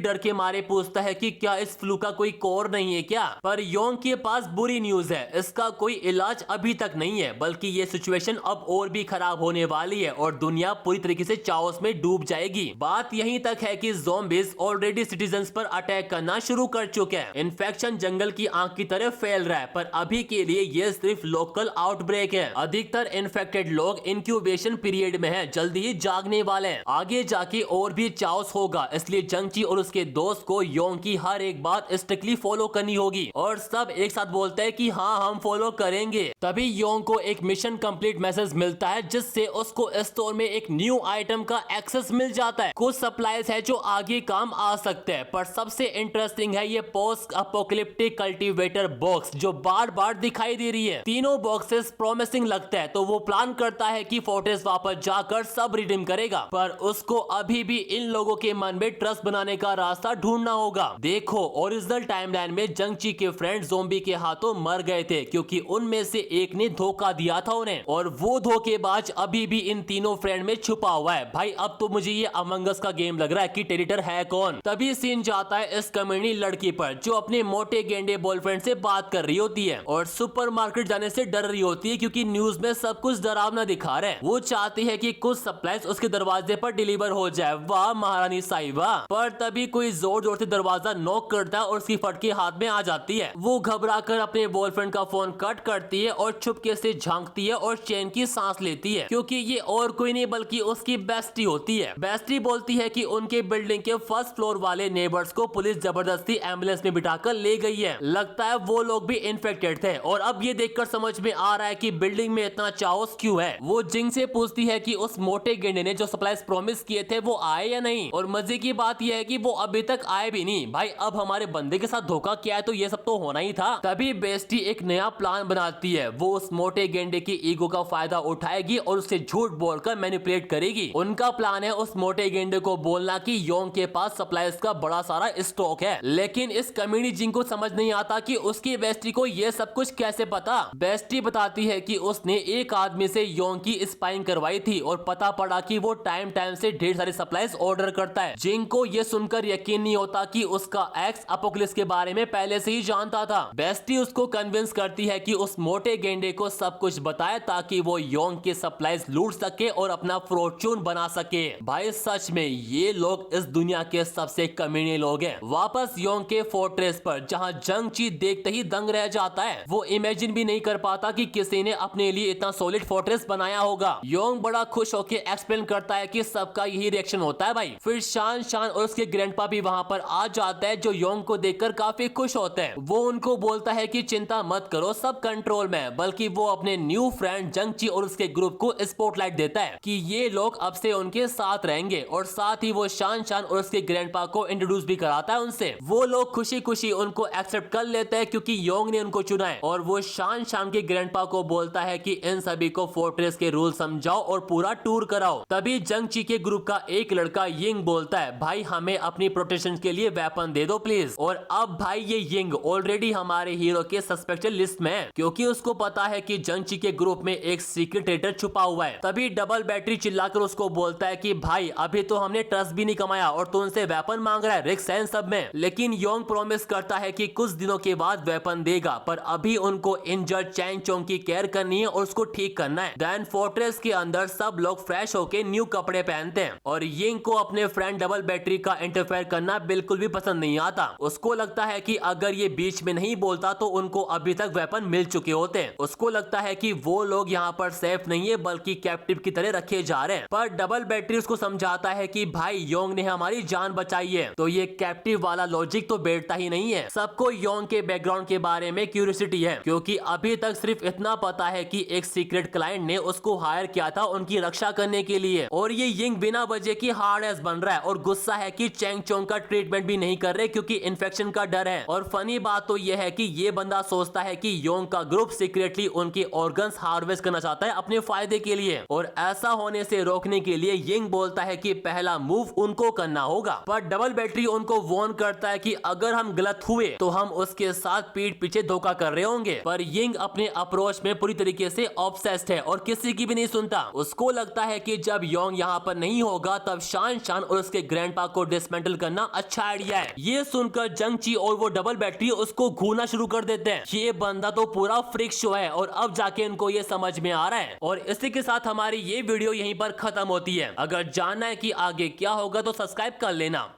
डर के मारे पूछता है कि क्या इस फ्लू का कोई कोर नहीं है क्या, पर योंग के पास बुरी न्यूज है, इसका कोई इलाज अभी तक नहीं है, बल्कि ये सिचुएशन अब और भी खराब होने वाली है और दुनिया पूरी तरीके से चाओस में डूब जाएगी। बात यहीं तक है कि ज़ॉम्बीज ऑलरेडी सिटीजन्स पर अटैक करना शुरू कर चुके हैं। इन्फेक्शन जंगल की आंख की तरह फैल रहा है, पर अभी के लिए ये सिर्फ लोकल आउटब्रेक है। अधिकतर इन्फेक्टेड लोग इंक्यूबेशन पीरियड में हैं, जल्दी ही जागने वाले हैं। आगे जाके और भी चाओस होगा, इसलिए जंगची और उसके दोस्त को योंग की हर एक बात स्ट्रिक्टली फॉलो करनी होगी। और सब एक साथ बोलते हैं कि हाँ हम फॉलो करेंगे। तभी योंग को एक मिशन कंप्लीट मैसेज मिलता है, जिससे उसको स्टोर में एक न्यू आइटम का एक्सेस मिल जाता है। कुछ सप्लाईज है जो आगे काम आ सकते हैं, पर सबसे इंटरेस्टिंग है ये पोस्ट अपोकलिप्टिक कल्टीवेटर बॉक्स जो बार बार दिखाई दे रही है। तीनों बॉक्सेस प्रॉमिसिंग लगता है, तो वो प्लान करता है कि फोर्ट्रेस वापस जाकर सब रिडीम करेगा, पर उसको अभी भी इन लोगों के मन में ट्रस्ट बनाने का रास्ता ढूंढना होगा। देखो ओरिजिनल टाइमलाइन में जंगची के फ्रेंड ज़ॉम्बी के हाथों मर गए थे, क्योंकि उनमें से एक ने धोखा दिया था उन्हें, और वो धोखेबाज अभी भी इन तीनों फ्रेंड में छुपा हुआ है। भाई अब तो मुझे ये अमंग अस का गेम लग रहा है कि टेरिटर है कौन। तभी सीन जाता है इस कमीनी लड़की पर, जो अपने मोटे गेंडे बॉयफ्रेंड से बात कर रही होती है और सुपरमार्केट जाने से डर रही होती है, क्योंकि न्यूज में सब कुछ डरावना दिखा रहे हैं। वो चाहती है कि कुछ सप्लाईज उसके दरवाजे पर डिलीवर हो जाए। वाह महारानी साहिबा। पर तभी कोई जोर जोर से दरवाजा नॉक करता है और उसकी फटकी हाथ में आ जाती है। वो घबरा कर अपने बॉयफ्रेंड का फोन कट करती है और चुपके से झांकती है और चैन की सांस लेती है, क्योंकि ये और कोई नहीं बल्कि उसकी बेस्टी होती है। बेस्टी बोलती है कि उनके बिल्डिंग के फर्स्ट फ्लोर वाले नेबर्स को पुलिस जबरदस्ती एम्बुलेंस में बिठाकर ले गई है। लगता है वो लोग भी इन्फेक्टेड थे, और अब ये देखकर समझ में आ रहा है कि बिल्डिंग में इतना चाओस क्यों है। वो जिंग से पूछती है कि उस मोटे गेंडे ने जो सप्लाईज प्रॉमिस किए थे वो आए या नहीं, और मजे की बात यह है कि वो अभी तक आए भी नहीं। भाई अब हमारे बंदे के साथ धोखा किया है तो ये सब तो होना ही था। तभी बेस्टी एक नया प्लान बनाती है। वो उस मोटे गेंडे की ईगो का फायदा उठाएगी और उससे झूठ बोलकर मैनिपुलेट करेगी। उनका प्लान है उस मोटे गेंडे को बोलना कि योंग के पास सप्लाईज का बड़ा सारा स्टॉक है, लेकिन इस कम्युनिटी जिंग को समझ नहीं आता कि उसकी बेस्टी को ये सब कुछ कैसे पता। बेस्टी बताती है कि उसने एक आदमी से योंग की स्पाइंग करवाई थी और पता पड़ा कि वो टाइम टाइम से ढेर सारी सप्लाईज ऑर्डर करता है। जिंग को ये सुनकर यकीन नहीं होता कि उसका एक्स अपोकलिप्स के बारे में पहले से ही जानता था। बेस्टी उसको कन्विंस करती है कि उस मोटे गेंडे को सब कुछ बताए ताकि वो योंग के सप्लाईज लूट सके और अपना फॉर्च्यून बना सके। भाई सच में ये लोग इस दुनिया के सबसे कमीने लोग हैं। वापस योंग के फोर्ट्रेस पर, जहां जंगची देखते ही दंग रह जाता है। वो इमेजिन भी नहीं कर पाता कि किसी ने अपने लिए इतना सॉलिड फोर्ट्रेस बनाया होगा। योंग बड़ा खुश होकर एक्सप्लेन करता है कि सबका यही रिएक्शन होता है भाई। फिर शान शान और उसके ग्रैंडपा भी वहां पर आ जाता है, जो योंग को देखकर काफी खुश होते हैं। वो उनको बोलता है कि चिंता मत करो, सब कंट्रोल में, बल्कि वो अपने न्यू फ्रेंड जंगची और उसके ग्रुप को स्पॉटलाइट देता है कि ये लोग अब से उनके साथ रहेंगे, और साथ ही वो शान शान और उसके ग्रैंडपा को इंट्रोड्यूस भी कराता है उनसे। वो लोग खुशी खुशी उनको एक्सेप्ट कर लेते हैं क्योंकि योंग ने उनको चुना है, और वो शान शान के ग्रैंडपा को बोलता है कि इन सभी को फोर्ट्रेस के रूल समझाओ और पूरा टूर कराओ। तभी जंगची के ग्रुप का एक लड़का यिंग बोलता है, भाई हमें अपनी प्रोटेक्शन के लिए वेपन दे दो प्लीज। और अब भाई ये यिंग ऑलरेडी हमारे हीरो के सस्पेक्टेड लिस्ट में है, क्योंकि उसको पता है कि जंगची के ग्रुप में एक सीक्रेट ट्रेटर छुपा हुआ है। तभी डबल बैटरी चिल्लाकर उसको बोलता है कि भाई अभी तो हमने ट्रस्ट भी नहीं कमाया और तू उनसे वेपन मांग रहा है, रिस्क है सब में। लेकिन योंग प्रॉमिस करता है कि कुछ दिनों के बाद वेपन देगा, पर अभी उनको इंजर्ड चैंग चोंग की केयर करनी है और उसको ठीक करना है। देन फोर्ट्रेस के अंदर सब लोग फ्रेश होके न्यू कपड़े पहनते हैं, और यिंग को अपने फ्रेंड डबल बैटरी का इंटरफेयर करना बिल्कुल भी पसंद नहीं आता। उसको लगता है कि अगर ये बीच में नहीं बोलता तो उनको अभी तक वेपन मिल चुके होते। उसको लगता है कि वो लोग यहाँ पर सेफ नहीं है बल्कि कैप्टिव की तरह रखे जा रहे हैं। पर डबल बैटरी उसको समझाता है कि भाई योंग ने हमारी जान बचाई है, तो ये कैप्टिव वाला लॉजिक तो बैठता ही नहीं है। सबको योंग के बैकग्राउंड के बारे में क्यूरियोसिटी है, क्योंकि अभी तक सिर्फ इतना पता है कि एक सीक्रेट क्लाइंट ने उसको हायर किया था उनकी रक्षा करने के लिए, और ये यिंग बिना वजह की हार्ड एस बन रहा है और गुस्सा है कि चैंग चोंग का ट्रीटमेंट भी नहीं कर रहे क्योंकि इन्फेक्शन का डर है। और फनी बात तो यह है कि ये बंदा सोचता है कि योंग का ग्रुप सीक्रेटली उनके ऑर्गन्स हार्वेस्ट करना चाहता है अपने फायदे के लिए, और ऐसा होने से रोकने जीतने के लिए यिंग बोलता है कि पहला मूव उनको करना होगा, पर डबल बैटरी उनको वार्न करता है कि अगर हम गलत हुए तो हम उसके साथ पीठ पीछे धोखा कर रहे होंगे। पर यिंग अपने अप्रोच में पूरी तरीके से ऑब्सेस्ड है और किसी की भी नहीं सुनता। उसको लगता है कि जब योंग यहाँ पर नहीं होगा तब शान और उसके ग्रैंडपा को डिसमेंटल करना अच्छा आइडिया है। ये सुनकर जंगची और वो डबल बैटरी उसको घूरना शुरू कर देते हैं। ये बंदा तो पूरा फ्रिक शो है और अब जाके इनको ये समझ में आ रहा है। और इसी के साथ हमारी ये वीडियो यहीं पर खत्म होती है। अगर जानना है कि आगे क्या होगा तो सब्सक्राइब कर लेना।